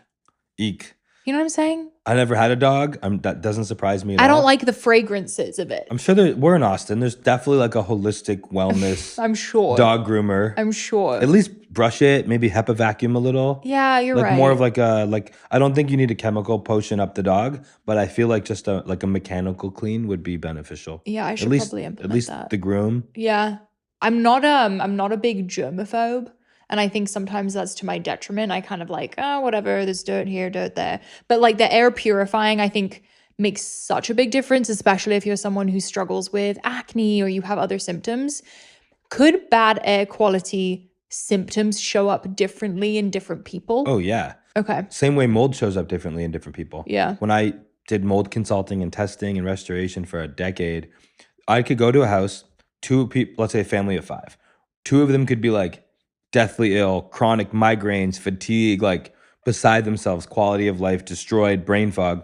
Eek. You know what I'm saying? I never had a dog. That doesn't surprise me at all. I don't like the fragrances of it. I'm sure we're in Austin. There's definitely like a holistic wellness I'm sure. dog groomer. I'm sure. At least brush it, maybe HEPA vacuum a little. Yeah, you're right. Like more of like I don't think you need a chemical potion up the dog, but I feel like just a mechanical clean would be beneficial. Yeah, I should probably implement at least that. the groom. Yeah. I'm not a big germaphobe. And I think sometimes that's to my detriment. I kind of like, oh, whatever, there's dirt here, dirt there. But like the air purifying, I think makes such a big difference, especially if you're someone who struggles with acne or you have other symptoms. Could bad air quality symptoms show up differently in different people? Oh, yeah. Okay. Same way mold shows up differently in different people. Yeah. When I did mold consulting and testing and restoration for a decade, I could go to a house, two people, let's say a family of 5. 2 of them could be like deathly ill, chronic migraines, fatigue, like beside themselves, quality of life destroyed, brain fog.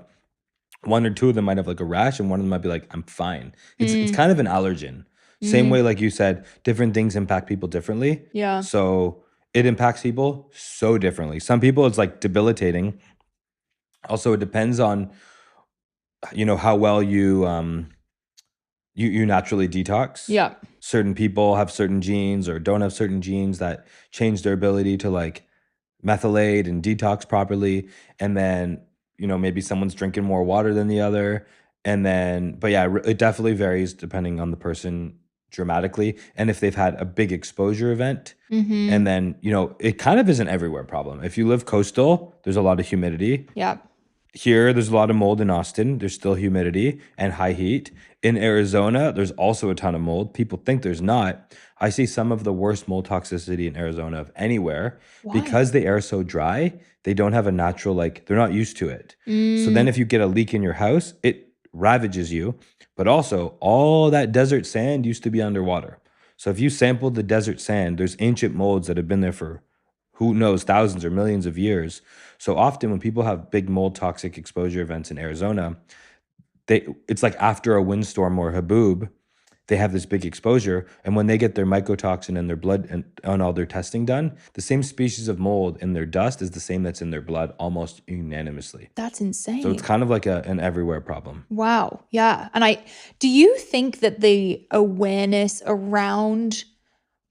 1 or 2 of them might have like a rash, and one of them might be like, I'm fine. It's kind of an allergen. Same way, like you said, different things impact people differently. Yeah. So it impacts people so differently. Some people it's like debilitating. Also, it depends on, how well you naturally detox. Yeah. Certain people have certain genes or don't have certain genes that change their ability to like methylate and detox properly. And then, maybe someone's drinking more water than the other. And then, but yeah, it definitely varies depending on the person dramatically. And if they've had a big exposure event, and then, it kind of is an everywhere problem. If you live coastal, there's a lot of humidity. Yeah. Here, there's a lot of mold in Austin. There's still humidity and high heat. In Arizona, there's also a ton of mold. People think there's not. I see some of the worst mold toxicity in Arizona of anywhere. Why? Because the air is so dry. They don't have a natural, they're not used to it. So then if you get a leak in your house, it ravages you. But also, all that desert sand used to be underwater. So if you sampled the desert sand, there's ancient molds that have been there for who knows, thousands or millions of years. So often when people have big mold toxic exposure events in Arizona, it's like after a windstorm or haboob, they have this big exposure. And when they get their mycotoxin in their blood and on all their testing done, the same species of mold in their dust is the same that's in their blood almost unanimously. That's insane. So it's kind of like an everywhere problem. Wow. Yeah. And do you think that the awareness around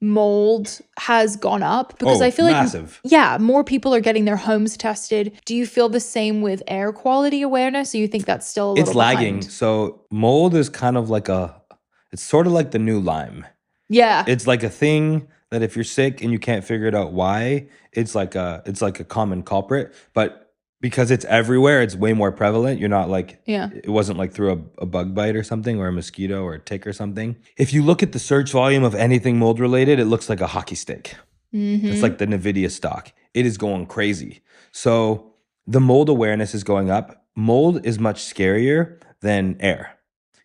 mold has gone up? Because I feel massive. More people are getting their homes tested. Do you feel the same with air quality awareness, or you think that's still a little It's lagging. behind? So mold is kind of it's sort of like the new Lyme. Yeah. It's like a thing that if you're sick and you can't figure it out why, it's like a common culprit. But because it's everywhere, it's way more prevalent. You're not it wasn't through a bug bite or something, or a mosquito or a tick or something. If you look at the search volume of anything mold related, it looks like a hockey stick. It's like the NVIDIA stock. It is going crazy. So the mold awareness is going up. Mold is much scarier than air.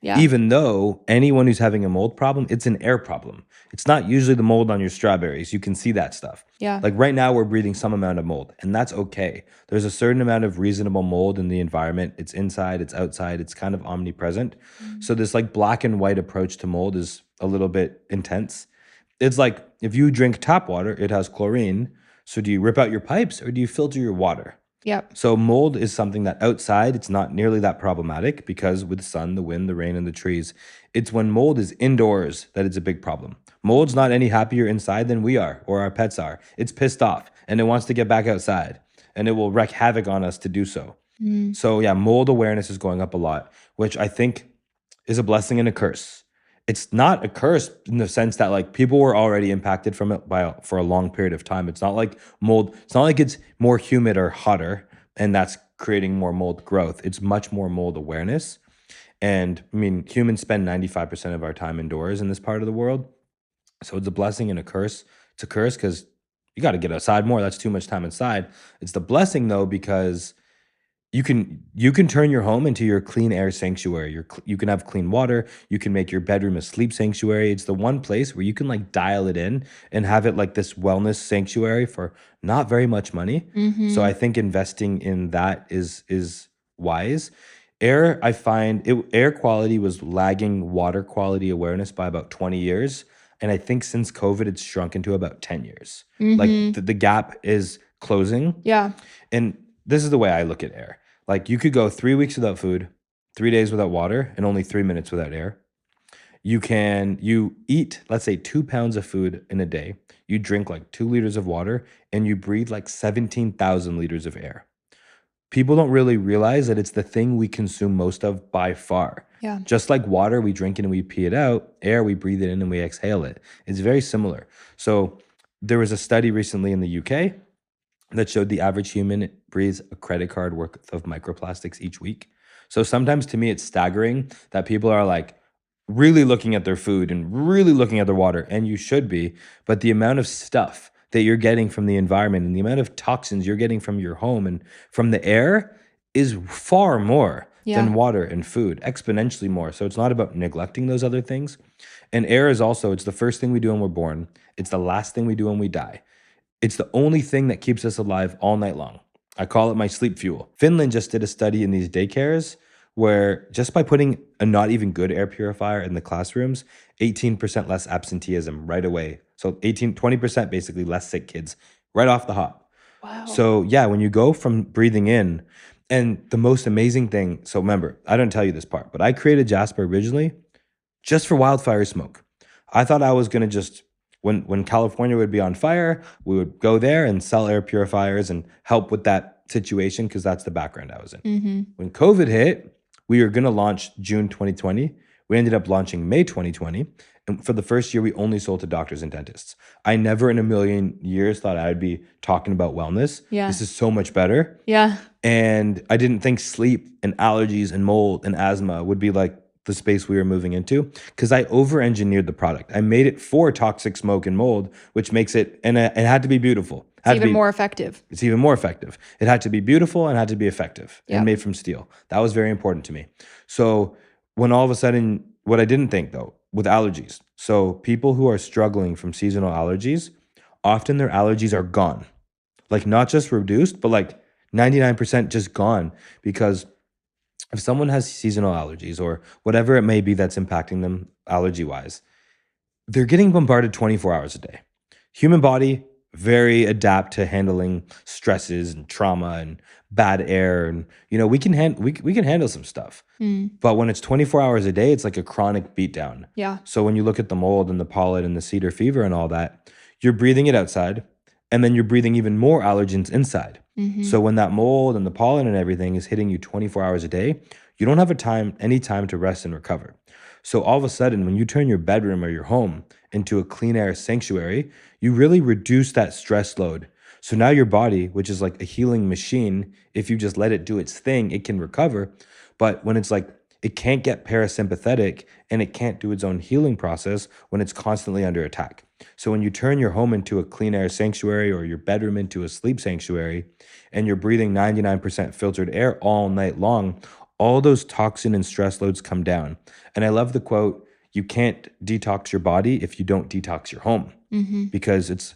Yeah. Even though anyone who's having a mold problem, it's an air problem. It's not usually the mold on your strawberries. You can see that stuff. Yeah. Like right now, we're breathing some amount of mold, and that's okay. There's a certain amount of reasonable mold in the environment. It's inside, it's outside, it's kind of omnipresent. So this black and white approach to mold is a little bit intense. It's like if you drink tap water, it has chlorine. So do you rip out your pipes or do you filter your water? Yep. So mold is something that outside, it's not nearly that problematic because with the sun, the wind, the rain, and the trees, it's when mold is indoors that it's a big problem. Mold's not any happier inside than we are or our pets are. It's pissed off and it wants to get back outside, and it will wreak havoc on us to do so. So yeah, mold awareness is going up a lot, which I think is a blessing and a curse. It's not a curse in the sense that people were already impacted from it for a long period of time. It's not like mold. It's not like it's more humid or hotter and that's creating more mold growth. It's much more mold awareness. And I mean, humans spend 95% of our time indoors in this part of the world. So it's a blessing and a curse. It's a curse because you got to get outside more. That's too much time inside. It's the blessing though, because you can turn your home into your clean air sanctuary. You can have clean water. You can make your bedroom a sleep sanctuary. It's the one place where you can dial it in and have it like this wellness sanctuary for not very much money. So I think investing in that is wise. Air, I find air quality was lagging water quality awareness by about 20 years. And I think since COVID, it's shrunken to about 10 years. The gap is closing. Yeah. And this is the way I look at air. You could go 3 weeks without food, 3 days without water, and only 3 minutes without air. You eat, let's say 2 pounds of food in a day. You drink 2 liters of water, and you breathe 17,000 liters of air. People don't really realize that it's the thing we consume most of by far. Yeah. Just like water, we drink it and we pee it out. Air, we breathe it in and we exhale it. It's very similar. So there was a study recently in the UK that showed the average human breathes a credit card worth of microplastics each week. So sometimes to me, it's staggering that people are really looking at their food and really looking at their water, and you should be, but the amount of stuff that you're getting from the environment and the amount of toxins you're getting from your home and from the air is far more than water and food, exponentially more. So it's not about neglecting those other things. And air is also, it's the first thing we do when we're born. It's the last thing we do when we die. It's the only thing that keeps us alive all night long. I call it my sleep fuel. Finland just did a study in these daycares where just by putting a not even good air purifier in the classrooms, 18% less absenteeism right away. So 20% basically less sick kids right off the hop. Wow. So yeah, when you go from breathing in, and the most amazing thing, so remember, I didn't tell you this part, but I created Jasper originally just for wildfire smoke. I thought I was going to just, when California would be on fire, we would go there and sell air purifiers and help with that situation because that's the background I was in. When COVID hit, We were going to launch June 2020. We ended up launching May 2020. And for the first year, we only sold to doctors and dentists. I never in a million years thought I would be talking about wellness. Yeah. This is so much better. Yeah. And I didn't think sleep and allergies and mold and asthma would be like the space we were moving into, because I over-engineered the product. I made it for toxic smoke and mold, which makes it, and it had to be beautiful. It's even more effective. It's even more effective. It had to be beautiful and had to be effective Yeah. and made from steel. That was very important to me. So when all of a sudden, what I didn't think though, with allergies. So people who are struggling from seasonal allergies, often their allergies are gone. Like not just reduced, but like 99% just gone. Because if someone has seasonal allergies or whatever it may be that's impacting them allergy-wise, they're getting bombarded 24 hours a day. Human body, very adapt to handling stresses and trauma and bad air. And, you know, we can handle some stuff. But when it's 24 hours a day, it's like a chronic beatdown. Yeah. So when you look at the mold and the pollen and the cedar fever and all that, you're breathing it outside, and then you're breathing even more allergens inside. So when that mold and the pollen and everything is hitting you 24 hours a day, you don't have any time to rest and recover. So all of a sudden, when you turn your bedroom or your home into a clean air sanctuary, you really reduce that stress load. So now your body, which is like a healing machine, if you just let it do its thing, it can recover. But when it's like, it can't get parasympathetic and it can't do its own healing process when it's constantly under attack. So when you turn your home into a clean air sanctuary or your bedroom into a sleep sanctuary, and you're breathing 99% filtered air all night long, all those toxin and stress loads come down. And I love the quote, you can't detox your body if you don't detox your home. Because it's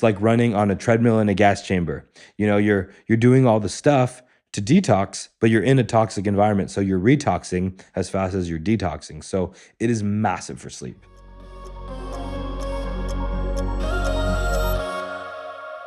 like running on a treadmill in a gas chamber. You know, you're doing all the stuff to detox, but you're in a toxic environment. So you're retoxing as fast as you're detoxing. So it is massive for sleep.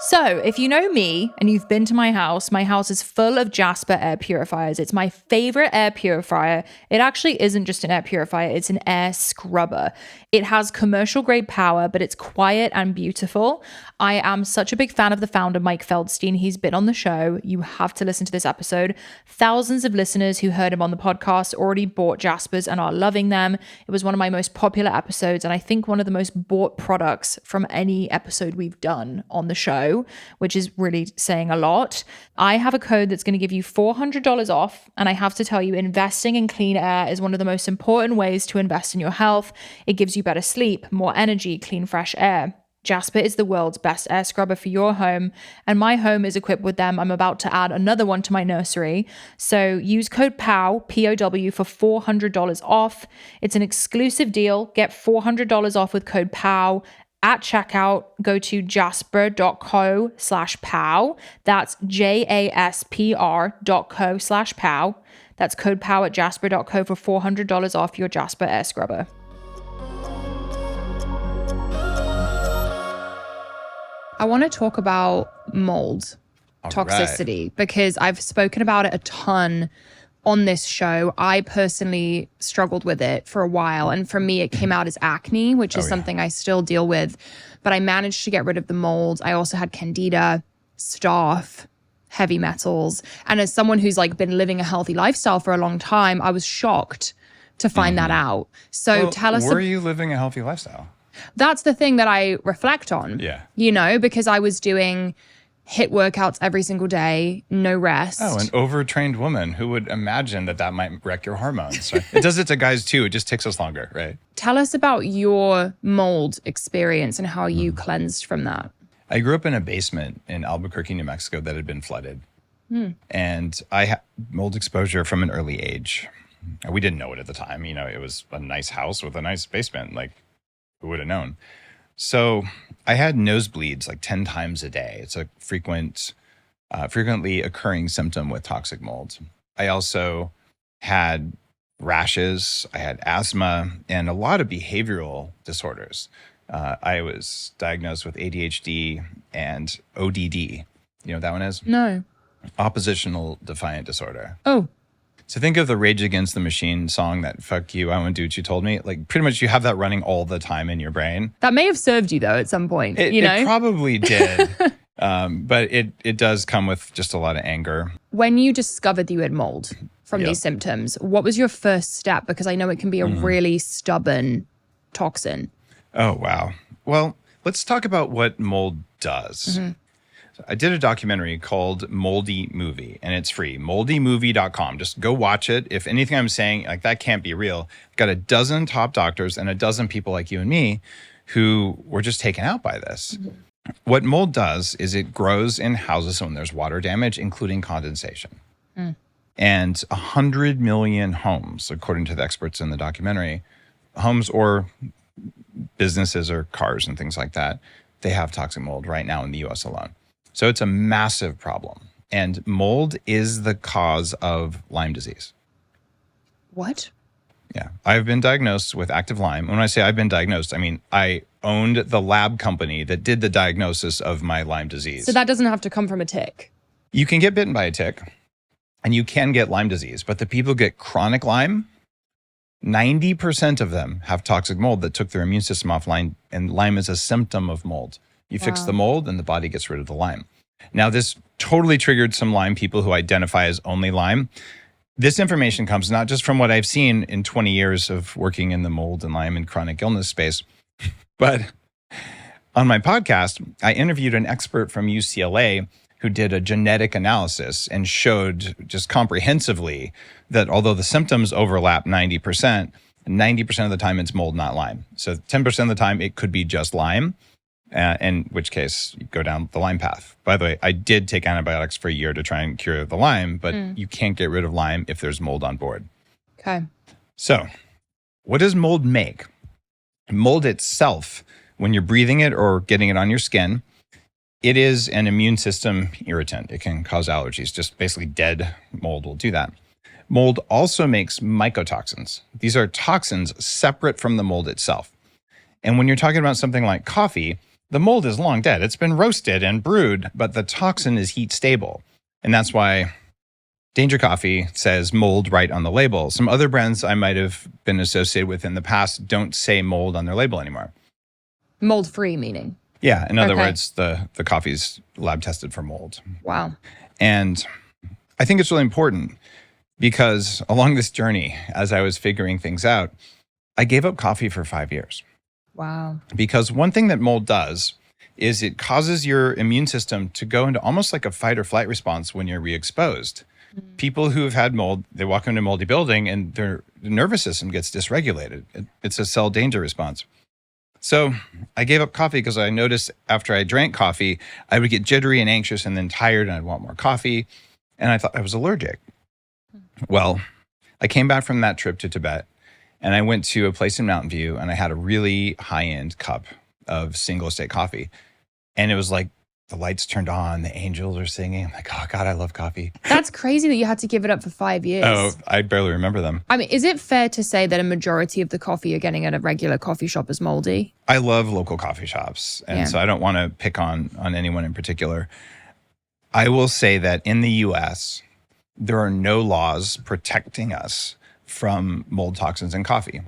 So if you know me and you've been to my house is full of Jasper air purifiers. It's my favorite air purifier. It actually isn't just an air purifier, it's an air scrubber. It has commercial grade power, but it's quiet and beautiful. I am such a big fan of the founder, Mike Feldstein. He's been on the show. You have to listen to this episode. Thousands of listeners who heard him on the podcast already bought Jaspers and are loving them. It was one of my most popular episodes, and I think one of the most bought products from any episode we've done on the show, which is really saying a lot. I have a code that's going to give you $400 off. And I have to tell you, investing in clean air is one of the most important ways to invest in your health. It gives you better sleep, more energy, clean, fresh air. Jasper is the world's best air scrubber for your home, and my home is equipped with them. I'm about to add another one to my nursery. So use code POW, P-O-W, for $400 off. It's an exclusive deal. Get $400 off with code POW. At checkout, go to jasper.co/POW. That's JASPR.co/POW. That's code POW at jasper.co for $400 off your Jasper air scrubber. I want to talk about mold toxicity because I've spoken about it a ton on this show. I personally struggled with it for a while. And for me, it came out as acne, which is something I still deal with. But I managed to get rid of the mold. I also had candida, staph, heavy metals. And as someone who's like been living a healthy lifestyle for a long time, I was shocked to find that out. So tell us. Were you living a healthy lifestyle? That's the thing that I reflect on. Yeah. You know, because I was doing HIIT workouts every single day, no rest. Oh, an overtrained woman. Who would imagine that might wreck your hormones? Right? It does it to guys too. It just takes us longer, right? Tell us about your mold experience and how you cleansed from that. I grew up in a basement in Albuquerque, New Mexico that had been flooded. And I had mold exposure from an early age. We didn't know it at the time. You know, it was a nice house with a nice basement. Like, who would have known? So I had nosebleeds like 10 times a day. It's a frequently occurring symptom with toxic mold. I also had rashes, I had asthma, and a lot of behavioral disorders. I was diagnosed with ADHD and ODD. You know what that one is? No. Oppositional defiant disorder. Oh. So think of the Rage Against the Machine song that "Fuck You, I Won't Do What You Told Me." Like pretty much you have that running all the time in your brain. That may have served you though at some point. It probably did, but it does come with just a lot of anger. When you discovered that you had mold, from these symptoms. What was your first step? Because I know it can be a really stubborn toxin. Oh, wow. Well, let's talk about what mold does. I did a documentary called Moldy Movie, and it's free, moldymovie.com. Just go watch it. If anything I'm saying, like, that can't be real. Got a dozen top doctors and a dozen people like you and me who were just taken out by this. What mold does is it grows in houses when there's water damage, including condensation. And 100 million homes, according to the experts in the documentary, homes or businesses or cars and things like that, they have toxic mold right now in the US alone. So it's a massive problem. And mold is the cause of Lyme disease. What? Yeah. I've been diagnosed with active Lyme. When I say I've been diagnosed, I mean I owned the lab company that did the diagnosis of my Lyme disease. So that doesn't have to come from a tick. You can get bitten by a tick and you can get Lyme disease, but the people who get chronic Lyme, 90% of them have toxic mold that took their immune system offline, and Lyme is a symptom of mold. You fix the mold and the body gets rid of the Lyme. Now, this totally triggered some Lyme people who identify as only Lyme. This information comes not just from what I've seen in 20 years of working in the mold and Lyme and chronic illness space, but on my podcast, I interviewed an expert from UCLA who did a genetic analysis and showed just comprehensively that although the symptoms overlap 90% of the time it's mold, not Lyme. So 10% of the time it could be just Lyme. In which case you go down the Lyme path. By the way, I did take antibiotics for a year to try and cure the Lyme, but you can't get rid of Lyme if there's mold on board. Okay. So what does mold make? Mold itself, when you're breathing it or getting it on your skin, it is an immune system irritant. It can cause allergies. Just basically dead mold will do that. Mold also makes mycotoxins. These are toxins separate from the mold itself. And when you're talking about something like coffee, the mold is long dead. It's been roasted and brewed, but the toxin is heat stable. And that's why Danger Coffee says mold right on the label. Some other brands I might have been associated with in the past don't say mold on their label anymore. Mold free meaning? Yeah. In other words, the coffee's lab tested for mold. Wow. And I think it's really important because along this journey, as I was figuring things out, I gave up coffee for 5 years. Wow. Because one thing that mold does is it causes your immune system to go into almost like a fight or flight response when you're re-exposed. People who have had mold, they walk into a moldy building and their nervous system gets dysregulated. It's a cell danger response. So I gave up coffee because I noticed after I drank coffee, I would get jittery and anxious and then tired and I'd want more coffee. And I thought I was allergic. Well, I came back from that trip to Tibet and I went to a place in Mountain View and I had a really high-end cup of single estate coffee. And it was like the lights turned on, the angels are singing. I'm like, oh God, I love coffee. That's crazy that you had to give it up for 5 years. Oh, I barely remember them. I mean, is it fair to say that a majority of the coffee you're getting at a regular coffee shop is moldy? I love local coffee shops. And so I don't want to pick on anyone in particular. I will say that in the US, there are no laws protecting us from mold toxins in coffee.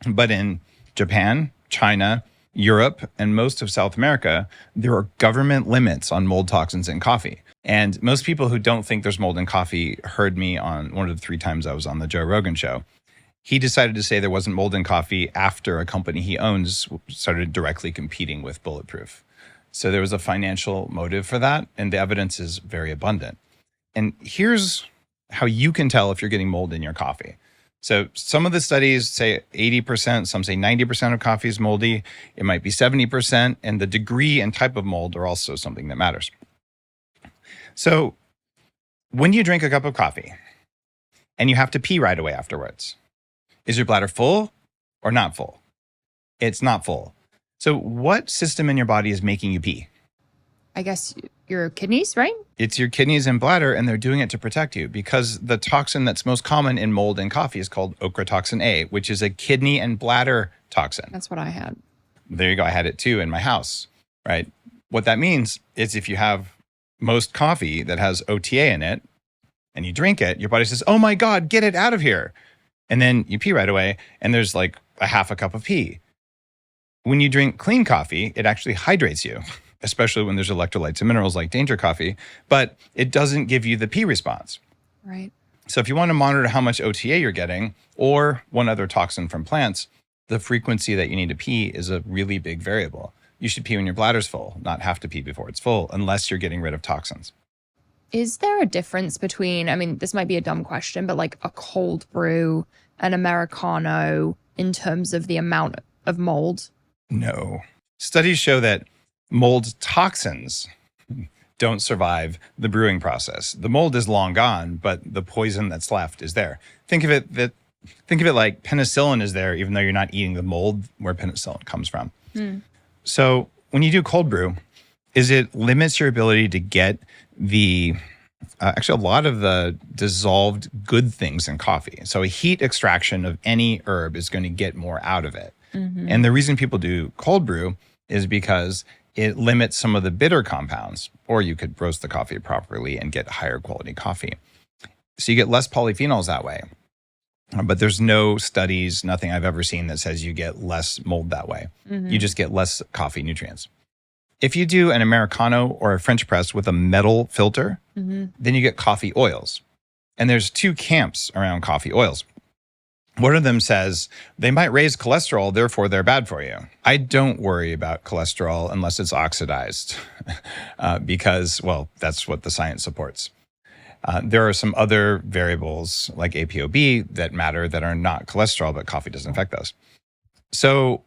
But in Japan, China, Europe, and most of South America, there are government limits on mold toxins in coffee. And most people who don't think there's mold in coffee heard me on one of the 3 times I was on the Joe Rogan show. He decided to say there wasn't mold in coffee after a company he owns started directly competing with Bulletproof. So there was a financial motive for that, and the evidence is very abundant. And here's how you can tell if you're getting mold in your coffee. So some of the studies say 80%, some say 90% of coffee is moldy. It might be 70%, and the degree and type of mold are also something that matters. So when you drink a cup of coffee and you have to pee right away afterwards, is your bladder full or not full? It's not full. So what system in your body is making you pee? I guess your kidneys, right? It's your kidneys and bladder, and they're doing it to protect you because the toxin that's most common in mold and coffee is called ochratoxin A, which is a kidney and bladder toxin. That's what I had. There you go. I had it too in my house, right? What that means is if you have most coffee that has OTA in it and you drink it, your body says, oh my God, get it out of here. And then you pee right away and there's like a half a cup of pee. When you drink clean coffee, it actually hydrates you, especially when there's electrolytes and minerals like Danger Coffee, but it doesn't give you the pee response. Right. So if you want to monitor how much OTA you're getting or one other toxin from plants, the frequency that you need to pee is a really big variable. You should pee when your bladder's full, not have to pee before it's full, unless you're getting rid of toxins. Is there a difference between, I mean, this might be a dumb question, but like a cold brew, an Americano in terms of the amount of mold? No. Studies show that mold toxins don't survive the brewing process. The mold is long gone, but the poison that's left is there. Think of it like penicillin is there, even though you're not eating the mold where penicillin comes from. So when you do cold brew, it limits your ability to get actually a lot of the dissolved good things in coffee. So a heat extraction of any herb is going to get more out of it. And the reason people do cold brew is because it limits some of the bitter compounds, or you could roast the coffee properly and get higher quality coffee. So you get less polyphenols that way. But there's no studies, nothing I've ever seen that says you get less mold that way. You just get less coffee nutrients. If you do an Americano or a French press with a metal filter, then you get coffee oils. And there's two camps around coffee oils. One of them says they might raise cholesterol, therefore they're bad for you. I don't worry about cholesterol unless it's oxidized because, well, that's what the science supports. There are some other variables like ApoB that matter that are not cholesterol, but coffee doesn't affect those. So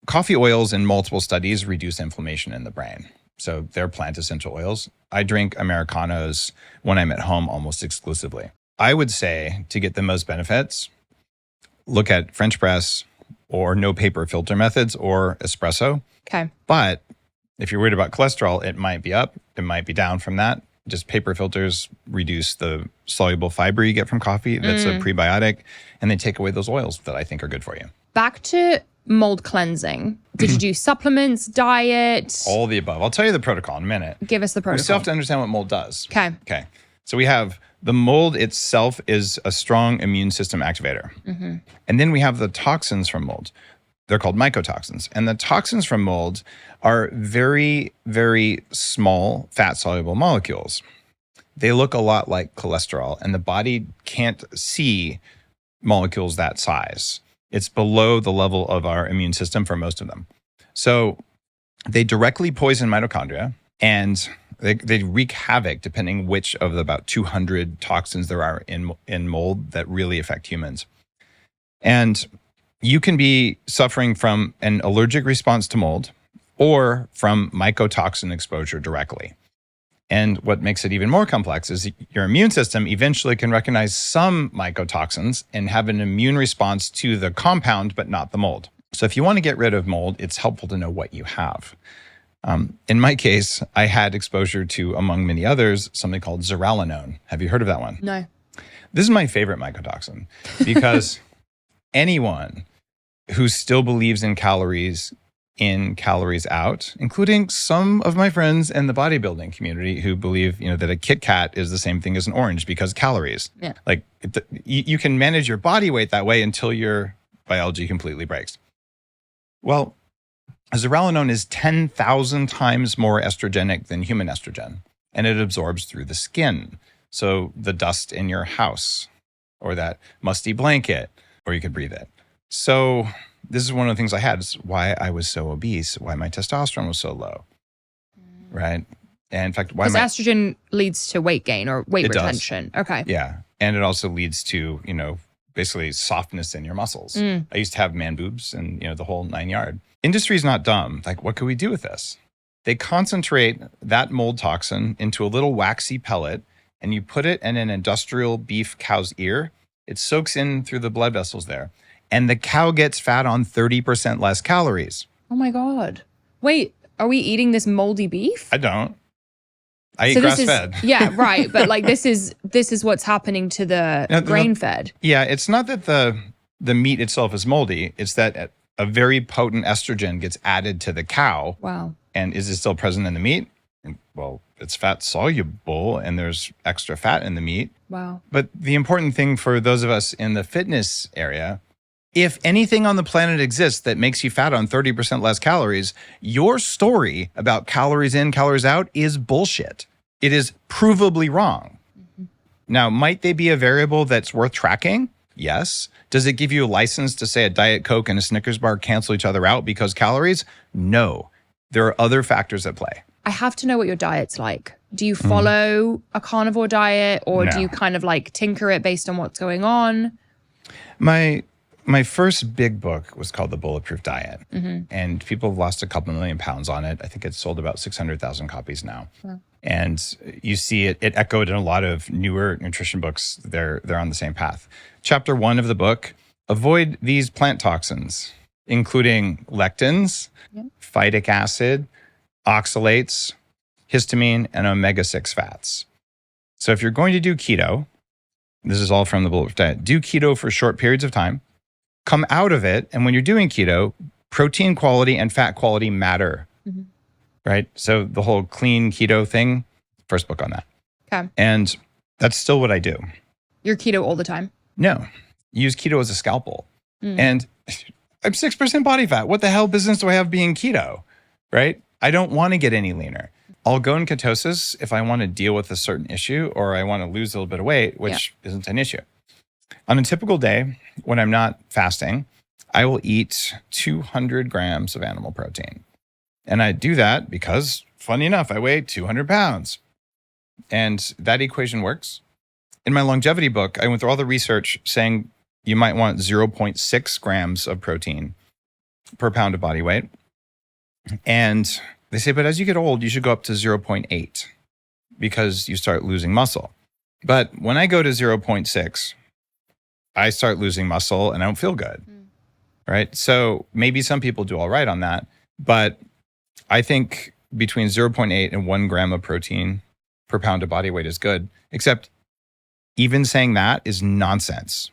coffee oils in multiple studies reduce inflammation in the brain. So they're plant essential oils. I drink Americanos when I'm at home almost exclusively. I would say to get the most benefits, look at French press or no paper filter methods or espresso. Okay. But if you're worried about cholesterol, it might be up, it might be down from that. Just paper filters reduce the soluble fiber you get from coffee. That's a prebiotic. And they take away those oils that I think are good for you. Back to mold cleansing. Did you do supplements, diet? All the above. I'll tell you the protocol in a minute. Give us the protocol. We still have to understand what mold does. Okay. So we have the mold itself is a strong immune system activator. And then we have the toxins from mold. They're called mycotoxins. And the toxins from mold are very, very small fat-soluble molecules. They look a lot like cholesterol, and the body can't see molecules that size. It's below the level of our immune system for most of them. So they directly poison mitochondria, and they wreak havoc depending which of the about 200 toxins there are in mold that really affect humans. And you can be suffering from an allergic response to mold or from mycotoxin exposure directly. And what makes it even more complex is your immune system eventually can recognize some mycotoxins and have an immune response to the compound, but not the mold. So if you want to get rid of mold, it's helpful to know what you have. In my case, I had exposure to, among many others, something called zearalenone. Have you heard of that one? No. This is my favorite mycotoxin because anyone who still believes in calories in, calories out, including some of my friends in the bodybuilding community who believe, that a Kit Kat is the same thing as an orange because calories. Yeah. Like you can manage your body weight that way until your biology completely breaks. Well, zearalenone is 10,000 times more estrogenic than human estrogen, and it absorbs through the skin. So the dust in your house or that musty blanket, or you could breathe it. So this is one of the things I had. It's why I was so obese, why my testosterone was so low, right? And in fact, why because estrogen leads to weight gain or weight retention. Does. Okay. Yeah. And it also leads to, basically softness in your muscles. I used to have man boobs and, the whole 9 yard. Industry's not dumb. Like, what could we do with this? They concentrate that mold toxin into a little waxy pellet, and you put it in an industrial beef cow's ear. It soaks in through the blood vessels there, and the cow gets fat on 30% less calories. Oh my God. Wait, are we eating this moldy beef? I don't. I eat grass-fed. Yeah, right. But like this is what's happening to the grain-fed. Yeah, it's not that the meat itself is moldy. It's that a very potent estrogen gets added to the cow. Wow. And is it still present in the meat? Well, it's fat soluble and there's extra fat in the meat. Wow. But the important thing for those of us in the fitness area, if anything on the planet exists that makes you fat on 30% less calories, your story about calories in, calories out is bullshit. It is provably wrong. Now, might they be a variable that's worth tracking? Yes. Does it give you a license to say a Diet Coke and a Snickers bar cancel each other out because calories? No. There are other factors at play. I have to know what your diet's like. Do you follow a carnivore diet, or do No. you kind of like tinker it based on what's going on? My first big book was called The Bulletproof Diet, and people have lost a couple million pounds on it. I think it's sold about 600,000 copies now. And you see it echoed in a lot of newer nutrition books. They're on the same path. Chapter 1 of the book, avoid these plant toxins, including lectins, phytic acid, oxalates, histamine, and omega-6 fats. So if you're going to do keto, this is all from the Bulletproof Diet, do keto for short periods of time, come out of it, and when you're doing keto, protein quality and fat quality matter, right? So the whole clean keto thing, first book on that. Okay. And that's still what I do. You're keto all the time? No, use keto as a scalpel. And I'm 6% body fat. What the hell business do I have being keto, right? I don't want to get any leaner. I'll go in ketosis if I want to deal with a certain issue or I want to lose a little bit of weight, which isn't an issue. On a typical day, when I'm not fasting, I will eat 200 grams of animal protein. And I do that because, funny enough, I weigh 200 pounds. And that equation works. In my longevity book, I went through all the research saying you might want 0.6 grams of protein per pound of body weight. And they say, but as you get old, you should go up to 0.8 because you start losing muscle. But when I go to 0.6, I start losing muscle and I don't feel good, right? So maybe some people do all right on that, but I think between 0.8 and 1 gram of protein per pound of body weight is good, except even saying that is nonsense.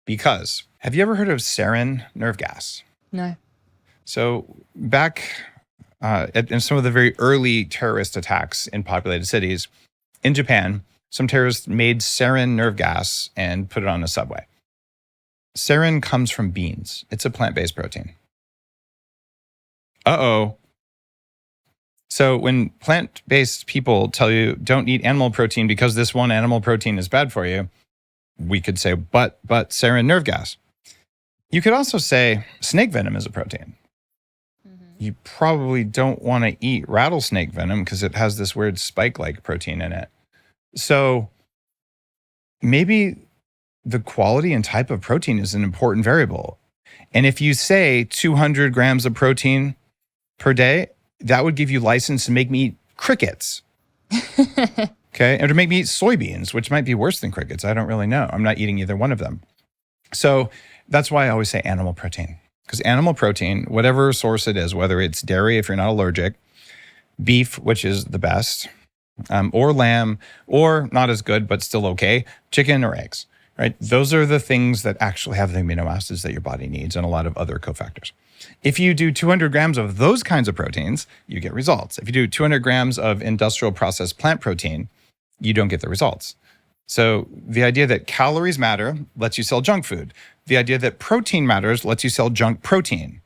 Because have you ever heard of sarin nerve gas? No. So back in some of the very early terrorist attacks in populated cities, in Japan, some terrorists made sarin nerve gas and put it on a subway. Sarin comes from beans. It's a plant-based protein. Uh-oh. So when plant-based people tell you don't eat animal protein because this one animal protein is bad for you, we could say, but sarin nerve gas. You could also say snake venom is a protein. You probably don't want to eat rattlesnake venom because it has this weird spike-like protein in it. So maybe the quality and type of protein is an important variable. And if you say 200 grams of protein per day, that would give you license to make me eat crickets. Okay. And to make me eat soybeans, which might be worse than crickets. I don't really know. I'm not eating either one of them. So that's why I always say animal protein. Because animal protein, whatever source it is, whether it's dairy if you're not allergic, beef, which is the best, or lamb, or not as good, but still okay, chicken or eggs, right? Those are the things that actually have the amino acids that your body needs and a lot of other cofactors. If you do 200 grams of those kinds of proteins, you get results. If you do 200 grams of industrial processed plant protein, you don't get the results. So the idea that calories matter lets you sell junk food. The idea that protein matters lets you sell junk protein.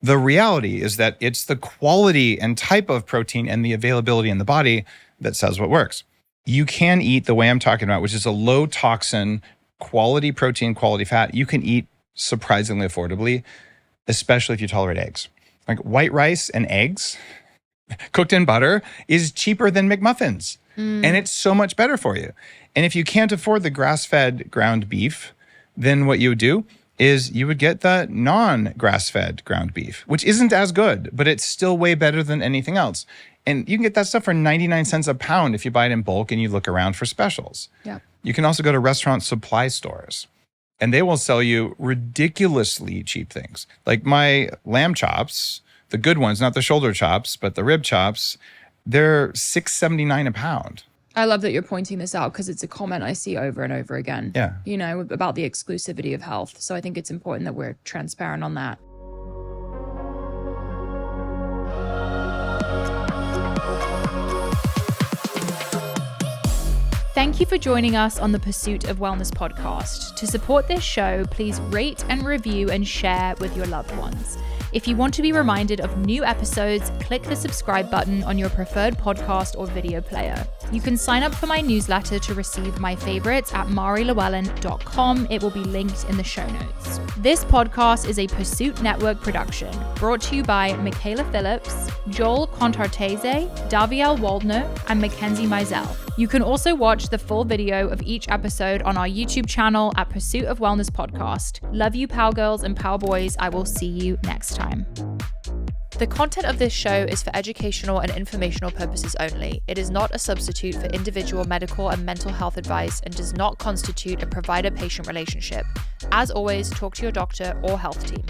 The reality is that it's the quality and type of protein and the availability in the body that says what works. You can eat the way I'm talking about, which is a low toxin, quality protein, quality fat. You can eat surprisingly affordably, especially if you tolerate eggs. Like white rice and eggs cooked in butter is cheaper than McMuffins. And it's so much better for you. And if you can't afford the grass-fed ground beef, then what you would do is you would get the non-grass-fed ground beef, which isn't as good, but it's still way better than anything else. And you can get that stuff for 99 cents a pound if you buy it in bulk and you look around for specials. Yeah. You can also go to restaurant supply stores and they will sell you ridiculously cheap things. Like my lamb chops, the good ones, not the shoulder chops, but the rib chops, they're $6.79 a pound. I love that you're pointing this out because it's a comment I see over and over again. Yeah. You know, about the exclusivity of health. So I think it's important that we're transparent on that. Thank you for joining us on the Pursuit of Wellness podcast. To support this show, please rate and review and share with your loved ones. If you want to be reminded of new episodes, click the subscribe button on your preferred podcast or video player. You can sign up for my newsletter to receive my favorites at marilewellyn.com. It will be linked in the show notes. This podcast is a Pursuit Network production, brought to you by Michaela Phillips, Joel Contartese, Daviel Waldner, and Mackenzie Mizell. You can also watch the full video of each episode on our YouTube channel at Pursuit of Wellness Podcast. Love you, Pow Girls and Pow Boys. I will see you next time. The content of this show is for educational and informational purposes only. It is not a substitute for individual medical and mental health advice and does not constitute a provider-patient relationship. As always, talk to your doctor or health team.